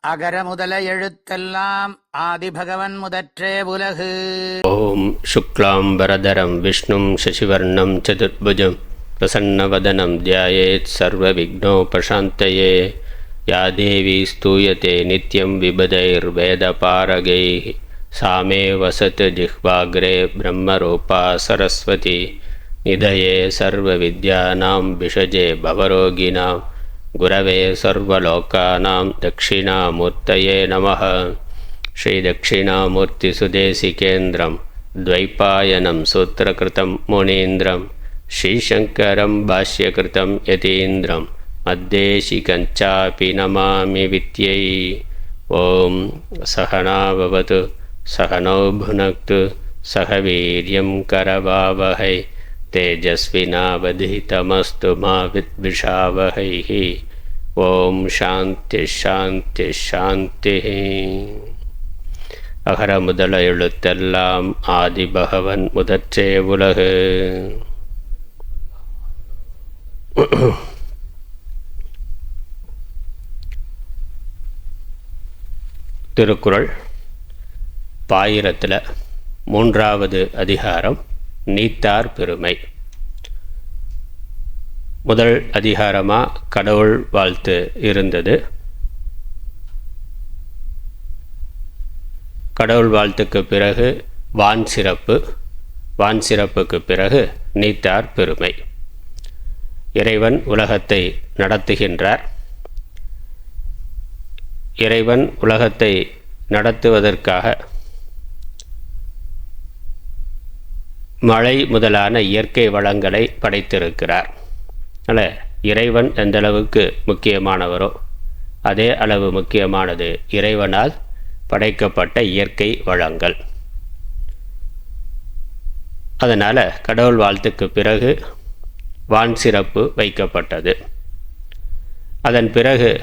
அகர முதல எழுத்தெல்லாம் ஆதிபகவன் முதற்றே உலகு. ஓம் சுக்லாம்பரதரம் விஷ்ணும் சசிவர்ணம் சதுர்புஜம் பிரசன்னவதனம் தியாயேத் சர்வ விக்னோபசாந்தயே. யா தேவி ஸ்தூயதே நித்யம் விபதைர்வேதபாரகைः சாமே வசத் ஜிஹ்வாக்ரே பிரம்மரூபா சரஸ்வதி. நிதயே சர்வ வித்யானாம் விஷஜே பவரோகிணாம் குரவே சர்வலோகானாம் தட்சிணாமூர்த்தயே நமः. ஸ்ரீ தட்சிணாமூர்த்திசுதேசிகேந்திரம் த்வைபாயனம் சூத்திரகிருதம் முனீந்திரம் ஸ்ரீசங்கரம் பாஷ்யகிருதம் யதீந்திரம் மத்தேசிகஞ்சாபி நமாமி வித்யை. ஓம் சகனா பவது சகனோ புனக்து சக வீர்யம் கரவாவஹை தேஜஸ்வினாவதிதமஸ்து மா வித்விஷாவஹைः. ஓம் சாந்தி சாந்தி சாந்தி. அகர முதல எழுத்தெல்லாம் ஆதிபகவன் முதற்றே உலகு. திருக்குறள் பாயிரத்தில் 3வது அதிகாரம் நீத்தார் பெருமை. முதல் அதிகாரமாக கடவுள் வாழ்த்து இருந்தது. கடவுள் வாழ்த்துக்கு பிறகு வான் சிறப்பு, வான் சிறப்புக்கு பிறகு நீத்தார் பெருமை. இறைவன் உலகத்தை நடத்துகின்றார். இறைவன் உலகத்தை நடத்துவதற்காக மழை முதலான இயற்கை வளங்களை படைத்திருக்கிறார். அதில் இறைவன் எந்த அளவுக்கு முக்கியமானவரோ அதே அளவு முக்கியமானது இறைவனால் படைக்கப்பட்ட இயற்கை வளங்கள். அதனால் கடவுள் வாழ்த்துக்கு பிறகு வான் சிறப்பு வைக்கப்பட்டது. அதன் பிறகு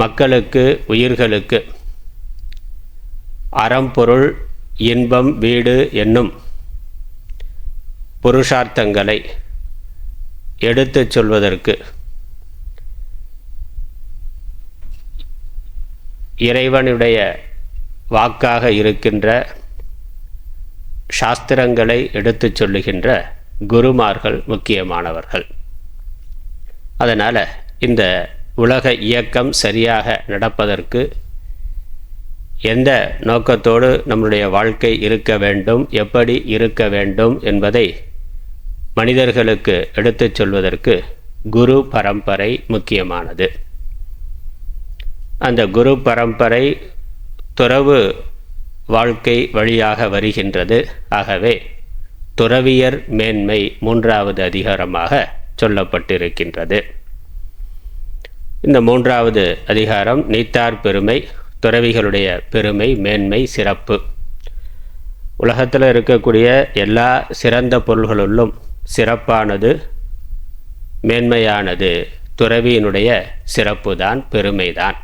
மக்களுக்கு, உயிர்களுக்கு அறம்பொருள் இன்பம் வீடு என்னும் புருஷார்த்தங்களை எடுத்துச் சொல்வதற்கு இறைவனுடைய வாக்காக இருக்கின்ற சாஸ்திரங்களை எடுத்துச் சொல்லுகின்ற குருமார்கள் முக்கியமானவர்கள். அதனால் இந்த உலக இயக்கம் சரியாக நடப்பதற்கு எந்த நோக்கத்தோடு நம்முடைய வாழ்க்கை இருக்க வேண்டும், எப்படி இருக்க வேண்டும் என்பதை மனிதர்களுக்கு எடுத்துச் சொல்வதற்கு குரு பரம்பரை முக்கியமானது. அந்த குரு பரம்பரை துறவு வாழ்க்கை வழியாக வருகின்றது. ஆகவே துறவியர் மேன்மை 3வது அதிகாரமாக சொல்லப்பட்டிருக்கின்றது. இந்த 3வது அதிகாரம் நீத்தார் பெருமை, துறவிகளுடைய பெருமை, மேன்மை, சிறப்பு. உலகத்தில் இருக்கக்கூடிய எல்லா சிறந்த பொருள்களுள்ளும் சிறப்பானது, மேன்மையானது துறவியினுடைய சிறப்பு தான், பெருமைதான்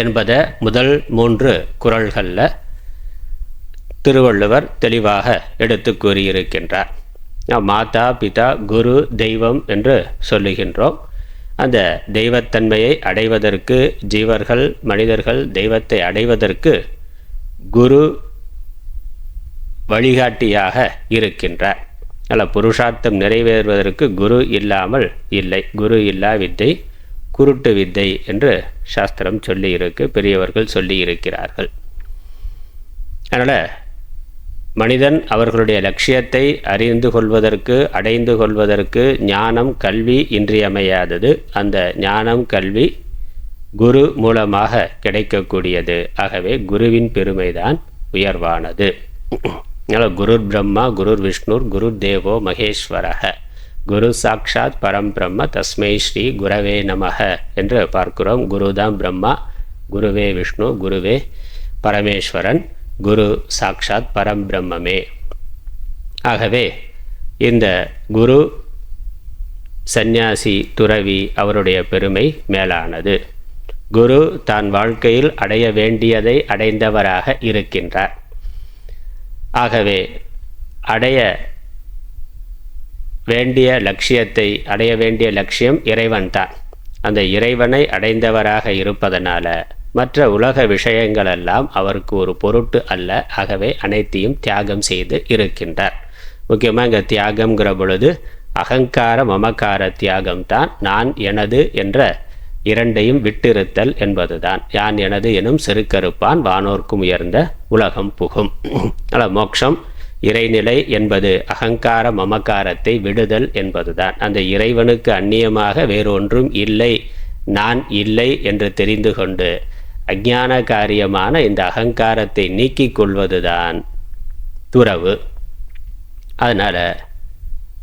என்பதை முதல் 3 குறள்களில் திருவள்ளுவர் தெளிவாக எடுத்து கூறியிருக்கின்றார். மாதா பிதா குரு தெய்வம் என்று சொல்லுகின்றோம். அந்த தெய்வத்தன்மையை அடைவதற்கு ஜீவர்கள், மனிதர்கள் தெய்வத்தை அடைவதற்கு குரு வழிகாட்டியாக இருக்கின்றார். அல்ல, புருஷார்த்தம் நிறைவேறுவதற்கு குரு இல்லாமல் இல்லை. குரு இல்லா வித்தை குருட்டு வித்தை என்று சாஸ்திரம் சொல்லியிருக்கு, பெரியவர்கள் சொல்லியிருக்கிறார்கள். அதனால் மனிதன் அவர்களுடைய லட்சியத்தை அறிந்து கொள்வதற்கு, அடைந்து கொள்வதற்கு ஞானம், கல்வி இன்றியமையாதது. அந்த ஞானம், கல்வி குரு மூலமாக கிடைக்கக்கூடியது. ஆகவே குருவின் பெருமைதான் உயர்வானது. குருர் பிரம்மா குருர் விஷ்ணுர் குருர் தேவோ மகேஸ்வரஹ குரு சாக்ஷாத் பரம்பிரம்ம தஸ்மை ஸ்ரீ குரவே நமஹ என்று பார்க்கிறோம். குருதான் பிரம்மா, குருவே விஷ்ணு, குருவே பரமேஸ்வரன், குரு சாக்ஷாத் பரம்பிரம்மே. ஆகவே இந்த குரு, சந்நியாசி, துறவி அவருடைய பெருமை மேலானது. குரு தான் வாழ்க்கையில் அடைய வேண்டியதை அடைந்தவராக இருக்கின்றார். ஆகவே அடைய வேண்டிய லட்சியத்தை அடைய வேண்டிய லட்சியம் இறைவன்தான். அந்த இறைவனை அடைந்தவராக இருப்பதனால மற்ற உலக விஷயங்களெல்லாம் அவருக்கு ஒரு பொருட்டு அல்ல. ஆகவே அனைத்தையும் தியாகம் செய்து இருக்கின்றார். முக்கியமாக இங்கே தியாகம்ங்கிற பொழுது அகங்கார மமக்கார தியாகம்தான். நான் எனது என்ற இரண்டையும் விட்டிருத்தல் என்பதுதான். யான் எனது எனும் செருக்கறுப்பான் வானோர்க்கும் உயர்ந்த உலகம் புகும். மோட்சம் இறைநிலை என்பது அகங்கார மமக்காரத்தை விடுதல் என்பதுதான். அந்த இறைவனுக்கு அந்நியமாக வேறொன்றும் இல்லை, நான் இல்லை என்று தெரிந்து கொண்டு அஞ்ஞான காரியமான இந்த அகங்காரத்தை நீக்கிக் கொள்வதுதான் துறவு. அதனால்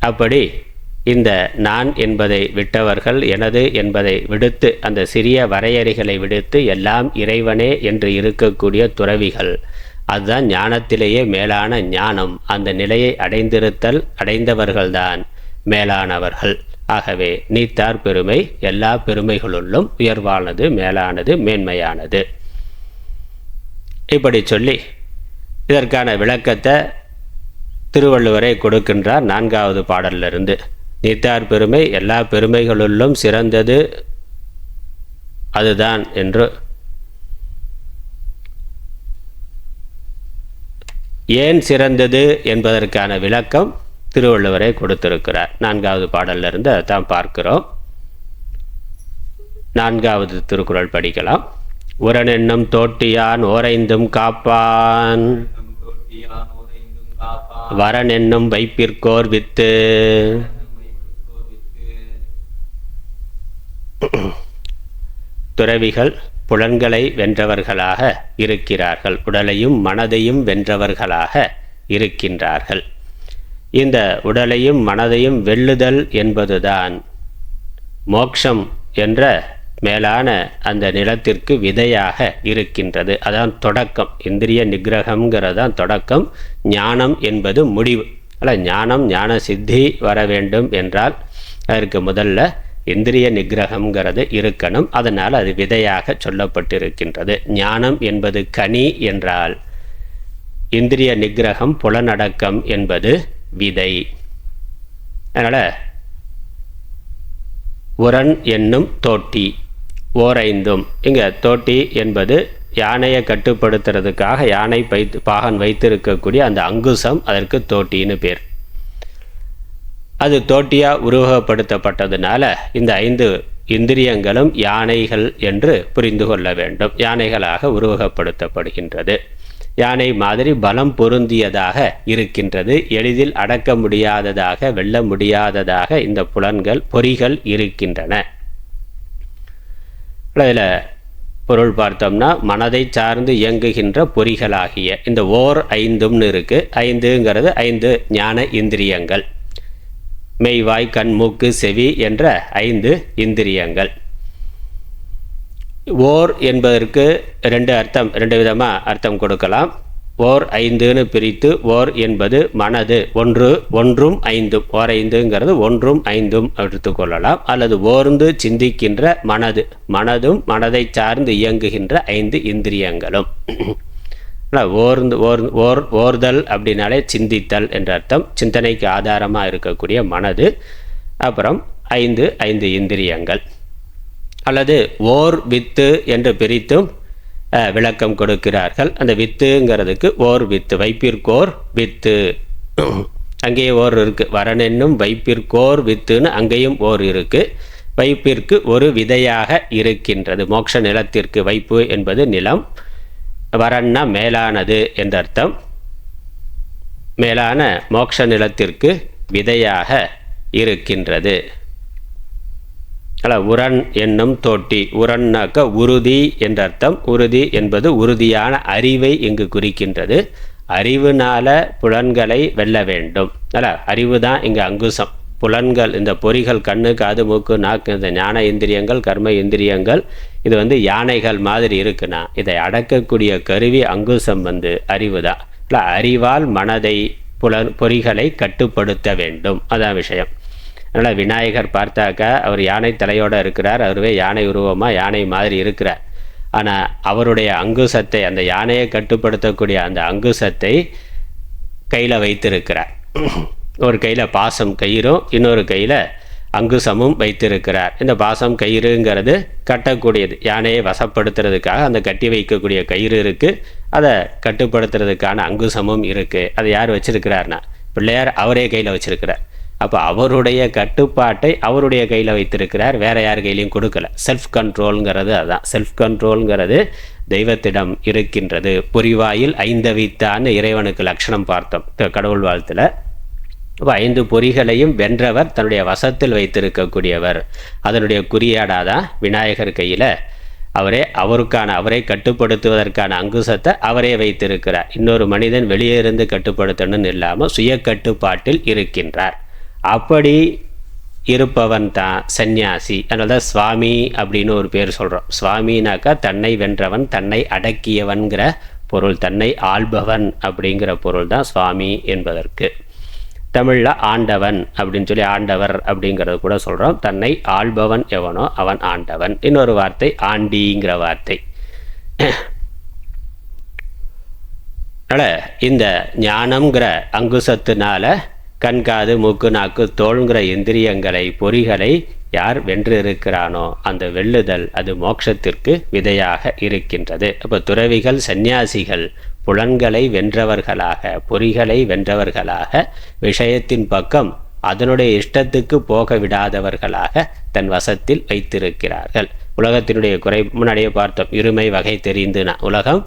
அப்படி இந்த நான் என்பதை விட்டவர்கள், எனது என்பதை விடுத்து, அந்த சிறிய வரையறைகளை விடுத்து எல்லாம் இறைவனே என்று இருக்கக்கூடிய துறவிகள், அதுதான் ஞானத்திலேயே மேலான ஞானம். அந்த நிலையை அடைந்தவர்கள்தான் மேலானவர்கள். ஆகவே நீத்தார் பெருமை எல்லா பெருமைகளுள்ளும் உயர்வானது, மேலானது, மேன்மையானது. இப்படி சொல்லி இதற்கான விளக்கத்தை திருவள்ளுவரை கொடுக்கின்றார் 4வது பாடலிலிருந்து. நீத்தார் பெருமை எல்லா பெருமைகளுள்ளும் சிறந்தது அதுதான் என்று. ஏன் சிறந்தது என்பதற்கான விளக்கம் திருவள்ளுவரை கொடுத்திருக்கிறார். 4வது பாடலிலிருந்து அதைத்தான் பார்க்கிறோம். 4வது திருக்குறள் படிக்கலாம். உரனென்னும் தோட்டியான் ஓரைந்தும் காப்பான், வரனென்னும் வைப்பிற்கோர் வித்து. துறவிகள் புலன்களை வென்றவர்களாக இருக்கிறார்கள், உடலையும் மனதையும் வென்றவர்களாக இருக்கின்றார்கள். இந்த உடலையும் மனதையும் வெல்லுதல் என்பதுதான் மோட்சம் என்ற மேலான அந்த நிலத்திற்கு விதையாக இருக்கின்றது. அதான் தொடக்கம். இந்திரிய நிகிரகம்ங்கிறதான் தொடக்கம். ஞானம் என்பது முடிவு. ஞானம் ஞான சித்தி வர வேண்டும் என்றால் அதற்கு முதல்ல இந்திரிய நிகிரகம்ங்கிறது இருக்கணும். அதனால் அது விதையாக சொல்லப்பட்டிருக்கின்றது. ஞானம் என்பது கனி என்றால் இந்திரிய நிகிரகம் புலனடக்கம் என்பது விதை. அதனால் உரன் என்னும் தோட்டி ஓரைந்தும், இங்கே தோட்டி என்பது யானையை கட்டுப்படுத்துறதுக்காக யானை பாகன் வைத்திருக்கக்கூடிய அந்த அங்குசம், அதற்கு தோட்டின்னு பேர். அது தோட்டியாக உருவகப்படுத்தப்பட்டதுனால இந்த 5 இந்திரியங்களும் யானைகள் என்று புரிந்து கொள்ள வேண்டும். யானைகளாக உருவகப்படுத்தப்படுகின்றது. யானை மாதிரி பலம் பொருந்தியதாக இருக்கின்றது. எளிதில் அடக்க முடியாததாக, வெல்ல முடியாததாக இந்த புலன்கள் பொறிகள் இருக்கின்றன. அதில் பொருள் பார்த்தோம்னா மனதை சார்ந்து இயங்குகின்ற பொறிகளாகிய இந்த ஓர் 5ம்னு இருக்குது. 5ங்கிறது 5 ஞான இந்திரியங்கள். மெய்வாய் கண் மூக்கு செவி என்ற 5 இந்திரியங்கள். ஓர் என்பதற்கு 2 விதமாக அர்த்தம் கொடுக்கலாம். ஓர் 5ன்னு பிரித்து, ஓர் என்பது மனது, ஒன்றும் 5ம். ஓர் 5ங்கிறது 1ம் 5ம் எடுத்துக்கொள்ளலாம். அல்லது ஓர்ந்து சிந்திக்கின்ற மனதும் மனதை சார்ந்து இயங்குகின்ற 5 இந்திரியங்களும். ஓர்தல் அப்படின்னாலே சிந்தித்தல் என்ற அர்த்தம். சிந்தனைக்கு ஆதாரமாக இருக்கக்கூடிய மனது. அப்புறம் 5 இந்திரியங்கள். அல்லது ஓர் வித்து என்று பிரித்தும் விளக்கம் கொடுக்கிறார்கள். அந்த வித்துங்கிறதுக்கு ஓர் வித்து, வைப்பிற்கோர் வித்து. அங்கேயே ஓர் இருக்குது. வரனென்னும் வைப்பிற்கோர் வித்துன்னு அங்கேயும் ஓர் இருக்குது. வைப்பிற்கு ஒரு விதையாக இருக்கின்றது. மோட்ச நிலத்திற்கு வைப்பு என்பது நிலம். வரன்னா மேலானது என்ற அர்த்தம். மேலான மோட்ச நிலத்திற்கு விதையாக இருக்கின்றது. உரன் என்னும் தோட்டி. உரன்னாக்க உறுதி என்ற அர்த்தம். உறுதி என்பது உறுதியான அறிவை இங்கு குறிக்கின்றது. அறிவுனால புலன்களை வெல்ல வேண்டும். அறிவு தான் இங்கு அங்குசம். புலன்கள், இந்த பொறிகள், கண்ணு காது மூக்கு நாக்கு, இந்த ஞான இந்திரியங்கள் கர்ம இந்திரியங்கள், இது யானைகள் மாதிரி இருக்குன்னா இதை அடக்கக்கூடிய கருவி அங்குசம் அறிவு தான். அறிவால் மனதை பொறிகளை கட்டுப்படுத்த வேண்டும். அதான் விஷயம். அதனால் விநாயகர் பார்த்தாக்கா அவர் யானை தலையோடு இருக்கிறார். அவருவே யானை உருவமாக யானை மாதிரி இருக்கிறார். ஆனால் அவருடைய அங்குசத்தை, அந்த யானையை கட்டுப்படுத்தக்கூடிய அந்த அங்குசத்தை கையில் வைத்திருக்கிறார். ஒரு கையில் பாசம் கயிறும், இன்னொரு கையில் அங்குசமும் வைத்திருக்கிறார். இந்த பாசம் கயிறுங்கிறது கட்டக்கூடியது, யானையை வசப்படுத்துறதுக்காக அந்த கட்டி வைக்கக்கூடிய கயிறு இருக்குது, அதை கட்டுப்படுத்துறதுக்கான அங்குசமும் இருக்குது. அதை யார் வச்சிருக்கிறார்னா பிள்ளையார் அவரே கையில் வச்சிருக்கிறார். அப்போ அவருடைய கட்டுப்பாட்டை அவருடைய கையில் வைத்திருக்கிறார், வேற யார் கையிலையும் கொடுக்கல. செல்ஃப் கண்ட்ரோலுங்கிறது அதுதான். செல்ஃப் கண்ட்ரோலுங்கிறது தெய்வத்திடம் இருக்கின்றது. பொறிவாயில் ஐந்தவித்தான்னு இறைவனுக்கு லட்சணம் பார்த்தோம் கடவுள் வாழ்த்தில். இப்போ 5 பொறிகளையும் வென்றவர், தன்னுடைய வசத்தில் வைத்திருக்கக்கூடியவர். அதனுடைய குறியாடாதான் விநாயகர் கையில் அவரை கட்டுப்படுத்துவதற்கான அங்குசத்தை அவரே வைத்திருக்கிறார். இன்னொரு மனிதன் வெளியே இருந்து கட்டுப்படுத்தணும்னு இல்லாமல் சுய கட்டுப்பாட்டில் இருக்கின்றார். அப்படி இருப்பவன் தான் சந்நியாசி. அதனால தான் சுவாமி அப்படின்னு ஒரு பேர் சொல்கிறோம். சுவாமினாக்கா தன்னை வென்றவன், தன்னை அடக்கியவன்கிற பொருள், தன்னை ஆள்பவன் அப்படிங்கிற பொருள் தான் சுவாமி என்பதற்கு. தமிழில் ஆண்டவன் அப்படின்னு சொல்லி ஆண்டவர் அப்படிங்கிறது கூட சொல்கிறோம். தன்னை ஆள்பவன் எவனோ அவன் ஆண்டவன். இன்னொரு வார்த்தை ஆண்டிங்கிற வார்த்தை. அதனால் இந்த ஞானம்ங்கிற அங்குசத்தினால கண்காது மூக்கு நாக்கு தோள்ங்கிற இந்திரியங்களை பொறிகளை யார் வென்று இருக்கிறானோ அந்த வெல்லுதல் அது மோட்சத்திற்கு விதையாக இருக்கின்றது. அப்போ துறவிகள் சந்நியாசிகள் புலன்களை வென்றவர்களாக, பொறிகளை வென்றவர்களாக, விஷயத்தின் பக்கம் அதனுடைய இஷ்டத்துக்கு போக விடாதவர்களாக தன் வசத்தில் வைத்திருக்கிறார்கள். உலகத்தினுடைய முன்னாடியே பார்த்தோம், இருமை வகை தெரிந்துனா உலகம்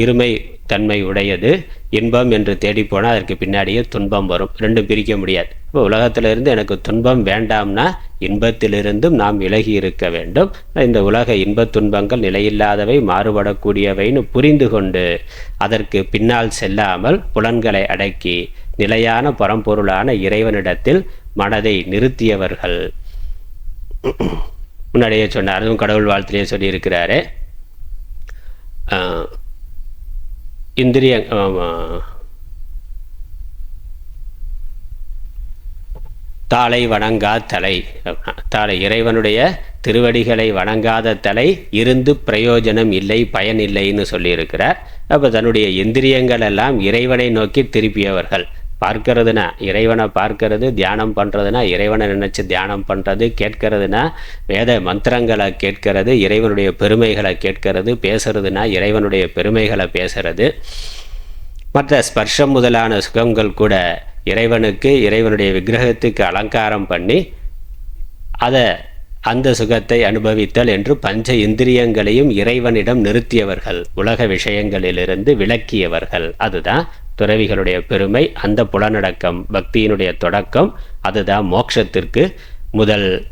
இருமை தன்மை உடையது. இன்பம் என்று தேடிப்போனால் அதற்கு பின்னாடியே துன்பம் வரும், ரெண்டும் பிரிக்க முடியாது. இப்போ உலகத்திலிருந்து எனக்கு துன்பம் வேண்டாம்னா இன்பத்திலிருந்தும் நாம் விலகி இருக்க வேண்டும். இந்த உலக இன்பத் துன்பங்கள் நிலையில்லாதவை, மாறுபடக்கூடியவைன்னு புரிந்து கொண்டு அதற்கு பின்னால் செல்லாமல் புலன்களை அடக்கி நிலையான பரம்பொருளான இறைவனிடத்தில் மனதை நிறுத்தியவர்கள். முன்னாடியே சொன்னார், அதுவும் கடவுள் வாழ்த்திலேயே சொல்லியிருக்கிறாரு, இந்திரிய தாளை வணங்கா தலை இறைவனுடைய திருவடிகளை வணங்காத தலை இருந்து பிரயோஜனம் இல்லை, பயன் இல்லைன்னு சொல்லியிருக்கிறார். அப்போ தன்னுடைய இந்திரியங்கள் எல்லாம் இறைவனை நோக்கி திருப்பியவர்கள். பார்க்கறதுனா இறைவனை பார்க்கறது, தியானம் பண்ணுறதுனா இறைவனை நினச்சி தியானம் பண்ணுறது, கேட்கறதுனா வேத மந்திரங்களை கேட்கறது, இறைவனுடைய பெருமைகளை கேட்கறது, பேசுறதுனா இறைவனுடைய பெருமைகளை பேசுறது. மற்ற ஸ்பர்ஷம் முதலான சுகங்கள் கூட இறைவனுக்கு, இறைவனுடைய விக்கிரகத்துக்கு அலங்காரம் பண்ணி அந்த சுகத்தை அனுபவித்தல் என்று பஞ்ச இந்திரியங்களையும் இறைவனிடம் நிறுத்தியவர்கள், உலக விஷயங்களிலிருந்து விலக்கியவர்கள். அதுதான் துறவிகளுடைய பெருமை. அந்த புலனடக்கம் பக்தியினுடைய தொடக்கம். அதுதான்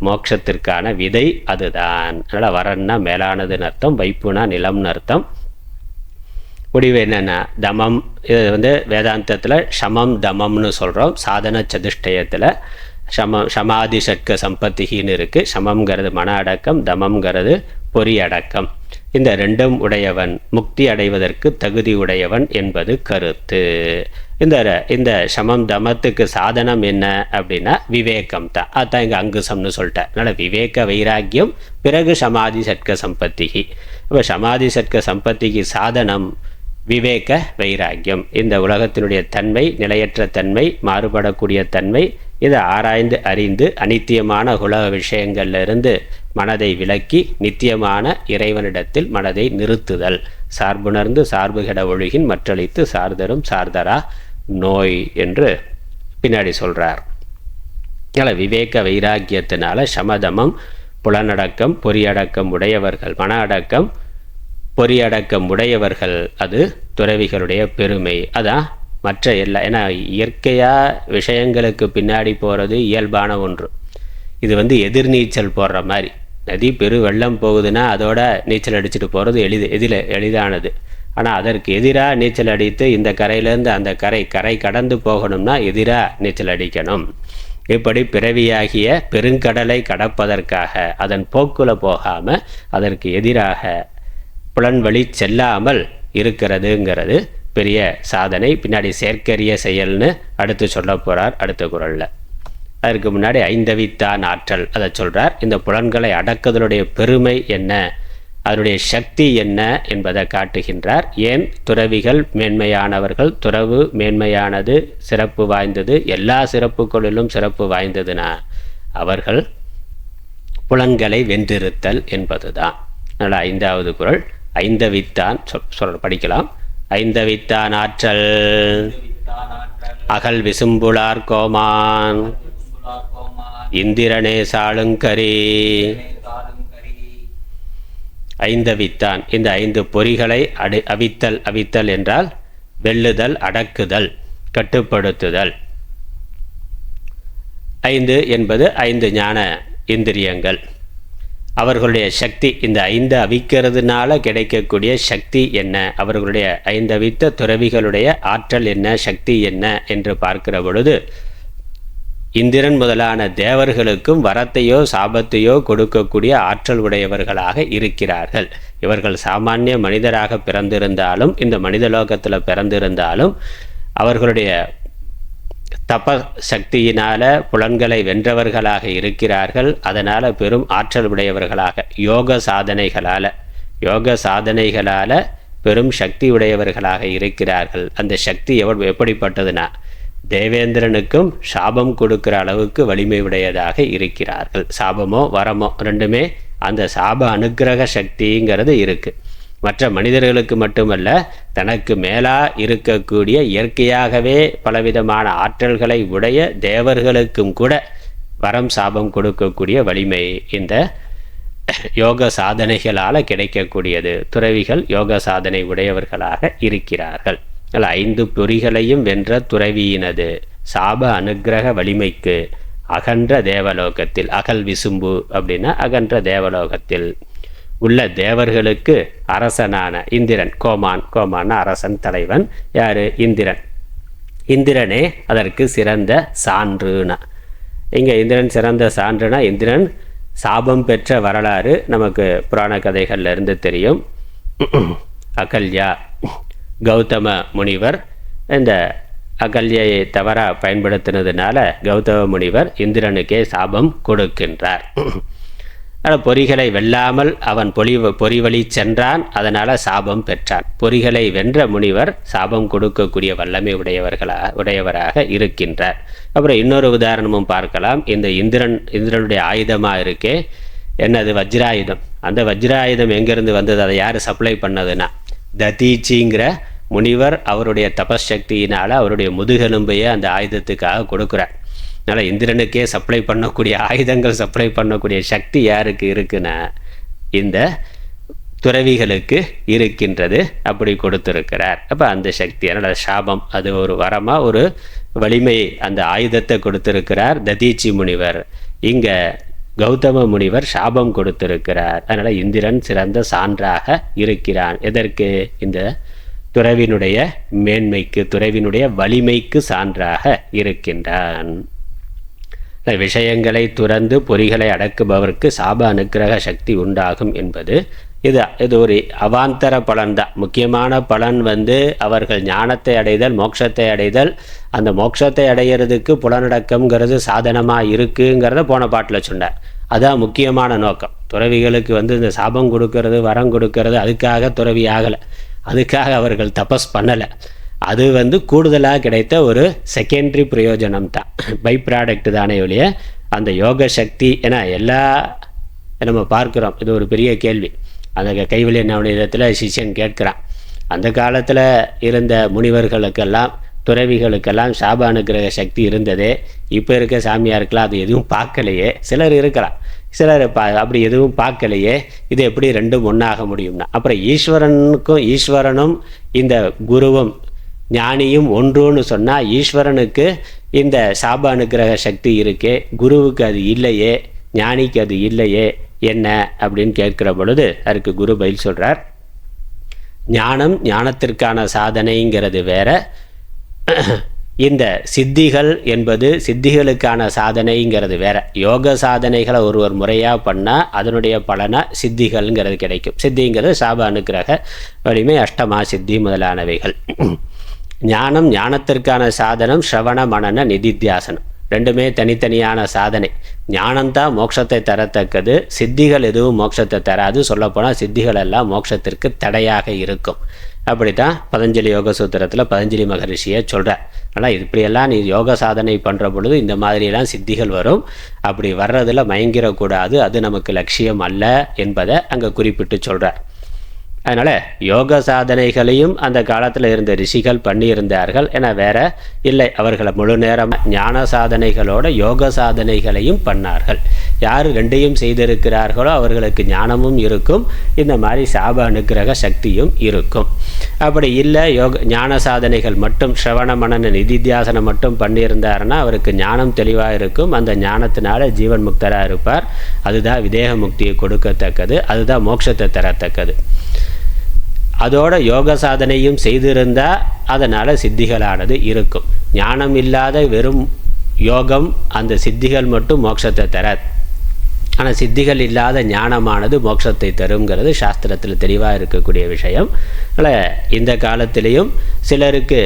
மோட்சத்திற்கான விதை அதுதான். அதனால் வரன்னா மேலானதுன்னு அர்த்தம், வைப்புனா நிலம்னு அர்த்தம். முடிவு என்னென்னா தமம். இது வேதாந்தத்தில் சமம் தமம்னு சொல்கிறோம். சாதன சதுஷ்டயத்தில் சமாதி சட்க சம்பத்திகின்னு இருக்குது. சமம்ங்கிறது மன அடக்கம், தமம்ங்கிறது பொறி அடக்கம். இந்த ரெண்டும் உடையவன் முக்தி அடைவதற்கு தகுதி உடையவன் என்பது கருத்து. இந்த சமம் தமத்துக்கு சாதனம் என்ன அப்படின்னா விவேகம் தான். அதுதான் இங்கே அங்குசம்னு சொல்லிட்டேன். அதனால் விவேக வைராக்கியம், பிறகு சமாதி சட்க சம்பத்திகி. இப்போ சமாதி சட்க சம்பத்திக்கு சாதனம் விவேக வைராக்கியம். இந்த உலகத்தினுடைய தன்மை, நிலையற்ற தன்மை, மாறுபடக்கூடிய தன்மை, இதை ஆராய்ந்து அறிந்து அனித்தியமான உலக விஷயங்கள்லிருந்து மனதை விலக்கி நித்தியமான இறைவனிடத்தில் மனதை நிறுத்துதல். சார்புணர்ந்து சார்புகட ஒழுகின் மற்றளித்து சார்தரும் சார்தரா நோய் என்று பின்னாடி சொல்கிறார். அதனால் விவேக வைராக்கியத்தினால சமதமம், புலனடக்கம், பொறியடக்கம் உடையவர்கள், மன அடக்கம், பொறியடக்கம் உடையவர்கள், அது துறவிகளுடைய பெருமை. அதான் மற்ற ஏன்னா இயற்கையாக விஷயங்களுக்கு பின்னாடி போகிறது இயல்பான ஒன்று. இது எதிர்நீச்சல் போடுற மாதிரி. நதி பெரு வெள்ளம் போகுதுன்னா அதோட நீச்சல் அடிச்சுட்டு போகிறது எளிதானது. ஆனால் அதற்கு எதிராக நீச்சல் அடித்து இந்த கரையிலேருந்து அந்த கரை கடந்து போகணும்னா எதிராக நீச்சல் அடிக்கணும். இப்படி பிறவியாகிய பெருங்கடலை கடப்பதற்காக அதன் போக்குல போகாமல் அதற்கு எதிராக புலன்வழி செல்லாமல் இருக்கிறதுங்கிறது பெரிய சாதனை. பின்னாடி செயற்கரிய செயல்னு அடுத்து சொல்ல போகிறார் அடுத்த குறளில். அதற்கு முன்னாடி ஐந்தவித்தான் ஆற்றல் அதை சொல்கிறார். இந்த புலன்களை அடக்குதலுடைய பெருமை என்ன, அதனுடைய சக்தி என்ன என்பதை காட்டுகின்றார். ஏன் துறவிகள் மேன்மையானவர்கள், துறவு மேன்மையானது, சிறப்பு வாய்ந்தது, எல்லா சிறப்புகளிலும் சிறப்பு வாய்ந்ததுன்னா அவர்கள் புலன்களை வென்றிருத்தல் என்பதுதான். அதனால் 5வது குறள் ஐந்தவித்தான் படிக்கலாம். ஐந்தவித்தான் ஆற்றல் அகல் விசும்புளார் கோமான் இந்திரனே சாளுங்கரி. ஐந்தவித்தான், இந்த 5 பொறிகளை அவித்தல் என்றால் வெல்லுதல், அடக்குதல், கட்டுப்படுத்துதல். 5 என்பது 5 ஞான இந்திரியங்கள். அவர்களுடைய சக்தி, இந்த 5 அவிக்கிறதுனால கிடைக்கக்கூடிய சக்தி என்ன, அவர்களுடைய 5 அவித்த துறவிகளுடைய ஆற்றல் என்ன, சக்தி என்ன என்று பார்க்கிற பொழுது இந்திரன் முதலான தேவர்களுக்கும் வரத்தையோ சாபத்தையோ கொடுக்கக்கூடிய ஆற்றல் உடையவர்களாக இருக்கிறார்கள். இவர்கள் சாமானிய மனிதராக பிறந்திருந்தாலும், இந்த மனித லோகத்தில் பிறந்திருந்தாலும், அவர்களுடைய தப சக்தியினால் புலன்களை வென்றவர்களாக இருக்கிறார்கள். அதனால் பெரும் ஆற்றல் உடையவர்களாக யோக சாதனைகளால் பெரும் சக்தி உடையவர்களாக இருக்கிறார்கள். அந்த சக்தி எப்படிப்பட்டதுன்னா தேவேந்திரனுக்கும் சாபம் கொடுக்கிற அளவுக்கு வலிமை உடையதாக இருக்கிறார்கள். சாபமோ வரமோ ரெண்டுமே அந்த சாப அனுக்கிரக சக்திங்கிறது இருக்குது. மற்ற மனிதர்களுக்கு மட்டுமல்ல, தனக்கு மேலாக இருக்கக்கூடிய இயற்கையாகவே பலவிதமான ஆற்றல்களை உடைய தேவர்களுக்கும் கூட வரம் சாபம் கொடுக்கக்கூடிய வலிமை இந்த யோக சாதனைகளால் கிடைக்கக்கூடியது. துறவிகள் யோக சாதனை உடையவர்களாக இருக்கிறார்கள். 5 பொறிகளையும் வென்ற துறவியினது சாப அனுக்கிரக வலிமைக்கு அகன்ற தேவலோகத்தில், அகல் விசும்பு அப்படின்னா அகன்ற தேவலோகத்தில் உள்ள தேவர்களுக்கு அரசனான இந்திரன், கோமான் அரசன், தலைவன் யார்? இந்திரன். இந்திரனே அதற்கு சிறந்த சான்றுனா, இங்கே இந்திரன் சிறந்த சான்றுனா, இந்திரன் சாபம் பெற்ற வரலாறு நமக்கு புராண கதைகள்ல இருந்து தெரியும். அகல்யா, கௌதம முனிவர் இந்த அகல்யை தவறாக பயன்படுத்தினதுனால கௌதம முனிவர் இந்திரனுக்கே சாபம் கொடுக்கின்றார். பொறிகளை வெல்லாமல் அவன் பொறிவழி சென்றான், அதனால் சாபம் பெற்றான். பொறிகளை வென்ற முனிவர் சாபம் கொடுக்கக்கூடிய வல்லமை உடையவராக இருக்கின்றார். அப்புறம் இன்னொரு உதாரணமும் பார்க்கலாம். இந்த இந்திரனுடைய ஆயுதமாக இருக்கே என்னது? வஜ்ராயுதம். அந்த வஜ்ராயுதம் எங்கேருந்து வந்தது? அதை யார் சப்ளை பண்ணதுன்னா ததீச்சிங்கிற முனிவர் அவருடைய தபசக்தியினால் அவருடைய முதுகெலும்பையே அந்த ஆயுதத்துக்காக கொடுக்குறார். அதனால் இந்திரனுக்கே சப்ளை பண்ணக்கூடிய ஆயுதங்கள் சப்ளை பண்ணக்கூடிய சக்தி யாருக்கு இருக்குன்னா இந்த துறவிகளுக்கு இருக்கின்றது. அப்படி கொடுத்துருக்கிறார். அப்போ அந்த சக்தி, அதனால் சாபம் அது ஒரு வரமாக ஒரு வலிமை அந்த ஆயுதத்தை கொடுத்துருக்கிறார் ததீச்சி முனிவர். இங்கே கௌதம முனிவர் சாபம் கொடுத்திருக்கிறார். அதனால் இந்திரன் சிறந்த சான்றாக இருக்கிறான். எதற்கு? இந்த துறவினுடைய மேன்மைக்கு, துறவினுடைய வலிமைக்கு சான்றாக இருக்கின்றான். விஷயங்களை துறந்து பொறிகளை அடக்குபவருக்கு சாப அனுக்கிரக சக்தி உண்டாகும் என்பது இது ஒரு அவாந்தர பலன்தான். முக்கியமான பலன் அவர்கள் ஞானத்தை அடைதல், மோட்சத்தை அடைதல். அந்த மோட்சத்தை அடையிறதுக்கு புலனடக்கம்ங்கிறது சாதனமாக இருக்குங்கிறத போன பாட்டில் சொன்னார். அதுதான் முக்கியமான நோக்கம். துறவிகளுக்கு இந்த சாபம் கொடுக்கறது, வரம் கொடுக்கறது அதுக்காக துறவி ஆகலை, அதுக்காக அவர்கள் தபஸ் பண்ணலை. அது கூடுதலாக கிடைத்த ஒரு செகண்டரி பிரயோஜனம் தான், பை ப்ராடக்ட் தானே ஒழிய அந்த யோக சக்தி. ஏன்னா எல்லா நம்ம பார்க்குறோம், இது ஒரு பெரிய கேள்வி. அந்த கைவல்ய நவநீதத்தில் சிஷ்யன் கேட்குறான், அந்த காலத்தில் இருந்த முனிவர்களுக்கெல்லாம் துறவிகளுக்கெல்லாம் சாப அனுக்கிரக சக்தி இருந்ததே, இப்போ இருக்க சாமியாருக்கெல்லாம் அது எதுவும் பார்க்கலையே. சிலர் இருக்கிறான், சிலர் அப்படி எதுவும் பார்க்கலையே, இது எப்படி ரெண்டும் ஒன்றாக முடியும்னா, அப்புறம் ஈஸ்வரனும் இந்த குருவும் ஞானியும் ஒன்றுன்னு சொன்னால் ஈஸ்வரனுக்கு இந்த சாப அனுக்கிரக சக்தி இருக்கே, குருவுக்கு அது இல்லையே, ஞானிக்கு அது இல்லையே, என்ன அப்படின்னு கேட்கிற பொழுது அதுக்கு குரு பதில் சொல்கிறார், ஞானத்திற்கான சாதனைங்கிறது வேற, இந்த சித்திகள் என்பது சித்திகளுக்கான சாதனைங்கிறது வேற. யோக சாதனைகளை ஒருவர் முறையாக பண்ணால் அதனுடைய பலனாக சித்திகள்ங்கிறது கிடைக்கும். சித்திங்கிறது சாப அனுக்கிரக வலிமை, அஷ்டமா சித்தி முதலானவைகள். ஞானத்திற்கான சாதனம் ஸ்ரவண மனன நிதித்தியாசனம், ரெண்டுமே தனித்தனியான சாதனை. ஞானம்தான் மோட்சத்தை தரத்தக்கது, சித்திகள் எதுவும் மோட்சத்தை தராது. சொல்லப்போனால் சித்திகள் எல்லாம் மோட்சத்திற்கு தடையாக இருக்கும். அப்படித்தான் பதஞ்சலி யோக சூத்திரத்தில் பதஞ்சலி மகரிஷியை சொல்கிறார். ஆனால் இப்படியெல்லாம் நீ யோக சாதனை பண்ணுற பொழுது இந்த மாதிரியெல்லாம் சித்திகள் வரும், அப்படி வர்றதில் மயங்கிடக்கூடாது, அது நமக்கு லட்சியம் அல்ல என்பதை அங்கே குறிப்பிட்டு சொல்கிறார். அதனால் யோக சாதனைகளையும் அந்த காலத்தில் இருந்த ரிஷிகள் பண்ணியிருந்தார்கள் என வேற இல்லை. அவர்களை முழு நேரமாக ஞான சாதனைகளோட யோக சாதனைகளையும் பண்ணார்கள். யார் ரெண்டையும் செய்திருக்கிறார்களோ அவர்களுக்கு ஞானமும் இருக்கும், இந்த மாதிரி சாப அனுக்கிரக சக்தியும் இருக்கும். அப்படி இல்லை, ஞான சாதனைகள் மட்டும் ஸ்ரவண மனன நிதித்தியாசனம் மட்டும் பண்ணியிருந்தாருன்னா அவருக்கு ஞானம் தெளிவாக இருக்கும், அந்த ஞானத்தினால ஜீவன் முக்தராக இருப்பார். அதுதான் விதேக முக்தியை கொடுக்கத்தக்கது, அதுதான் மோட்சத்தை தரத்தக்கது. அதோட யோக சாதனையும் செய்திருந்தால் அதனால் சித்திகளானது இருக்கும். ஞானம் இல்லாத வெறும் யோகம் அந்த சித்திகள் மட்டும் மோட்சத்தை தராது. ஆனால் சித்திகள் இல்லாத ஞானமானது மோட்சத்தை தருங்கிறது சாஸ்திரத்தில் தெளிவாக இருக்கக்கூடிய விஷயம். அதனால் இந்த காலத்திலையும் சிலருக்கு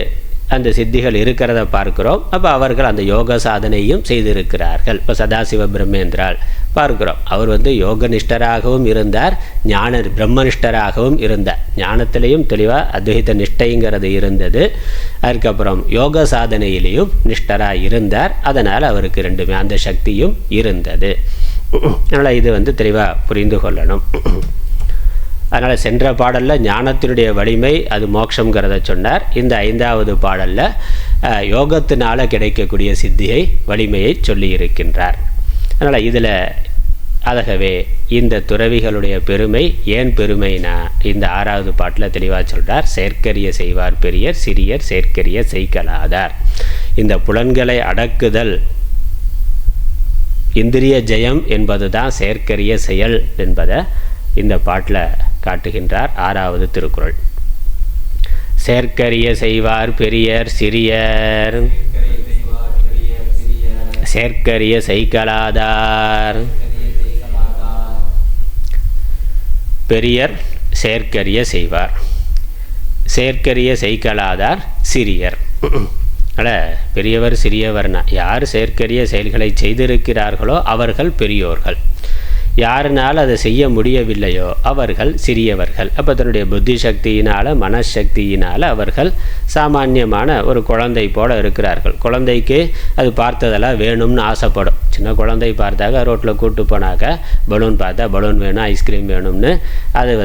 அந்த சித்திகள் இருக்கிறத பார்க்கிறோம். அப்போ அவர்கள் அந்த யோக சாதனையும் செய்திருக்கிறார்கள். இப்போ சதாசிவ பிரம்மேந்திரால் பார்க்கிறோம், அவர் யோக நிஷ்டராகவும் இருந்தார், ஞான பிரம்மனிஷ்டராகவும் இருந்தார். ஞானத்திலையும் தெளிவாக அத்வைத நிஷ்டைங்கிறது இருந்தது, அதுக்கப்புறம் யோக சாதனையிலையும் நிஷ்டராக இருந்தார். அதனால் அவருக்கு ரெண்டுமே அந்த சக்தியும் இருந்தது. அதனால் இது தெளிவாக புரிந்து கொள்ளணும். அதனால் சென்ற பாடலில் ஞானத்தினுடைய வலிமை அது மோட்சங்கிறத சொன்னார். இந்த 5வது பாடலில் யோகத்தினால் கிடைக்கக்கூடிய சித்தியை வலிமையை சொல்லியிருக்கின்றார். அதனால் இதில் ஆகவே இந்த துறவிகளுடைய பெருமை ஏன் பெருமைனா இந்த 6வது பாட்டில் தெளிவாக சொல்கிறார். செயற்கரிய செய்வார் பெரியர், சிறியர் செயற்கரிய செய்கலாதார். இந்த புலன்களை அடக்குதல் இந்திரிய ஜெயம் என்பது தான் செயற்கரிய செயல் என்பதை இந்த பாட்டில் காட்டுகின்றார். 6வது திருக்குறள். செயற்கரிய செய்வார் பெரியர் சிறியர் செயற்கரிய செய்கலாதார். பெரியர் செயற்கரிய செய்வார், செயற்கரிய செய்கலாதார் சிறியர். அதனால் பெரியவர் சிறியவர்னா யார் செயற்கரிய செயல்களை செய்திருக்கிறார்களோ அவர்கள் பெரியோர்கள், யாருனால் அதை செய்ய முடியவில்லையோ அவர்கள் சிறியவர்கள். அப்போ தன்னுடைய புத்தி சக்தியினால் மனசக்தியினால் அவர்கள் சாமானியமான ஒரு குழந்தை போல இருக்கிறார்கள். குழந்தைக்கு அது பார்த்ததெல்லாம் வேணும்னு ஆசைப்படும். சின்ன குழந்தை பார்த்தாக்க ரோட்டில் கூப்பிட்டு போனாக்கா பலூன் பார்த்தா பலூன் வேணும், ஐஸ்கிரீம் வேணும்னு அது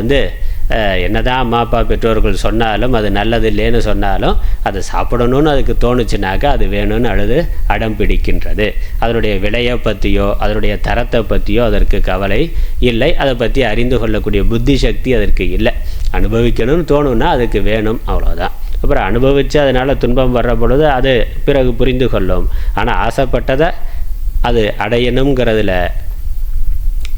என்னதான் அம்மா அப்பா பெற்றோர்கள் சொன்னாலும் அது நல்லது இல்லைன்னு சொன்னாலும் அதை சாப்பிடணும்னு அதுக்கு தோணுச்சுனாக்கா அது வேணும்னு அழுது அடம் பிடிக்கின்றது. அதனுடைய விலையை பற்றியோ அதனுடைய தரத்தை பற்றியோ அதற்கு கவலை இல்லை, அதை பற்றி அறிந்து கொள்ளக்கூடிய புத்தி சக்தி அதற்கு இல்லை. அனுபவிக்கணும்னு தோணுன்னா அதுக்கு வேணும், அவ்வளோதான். அப்புறம் அனுபவித்து அதனால் துன்பம் வர்ற பொழுது அது பிறகு புரிந்து கொள்ளும். ஆனால் ஆசைப்பட்டதை அது அடையணுங்கிறதுல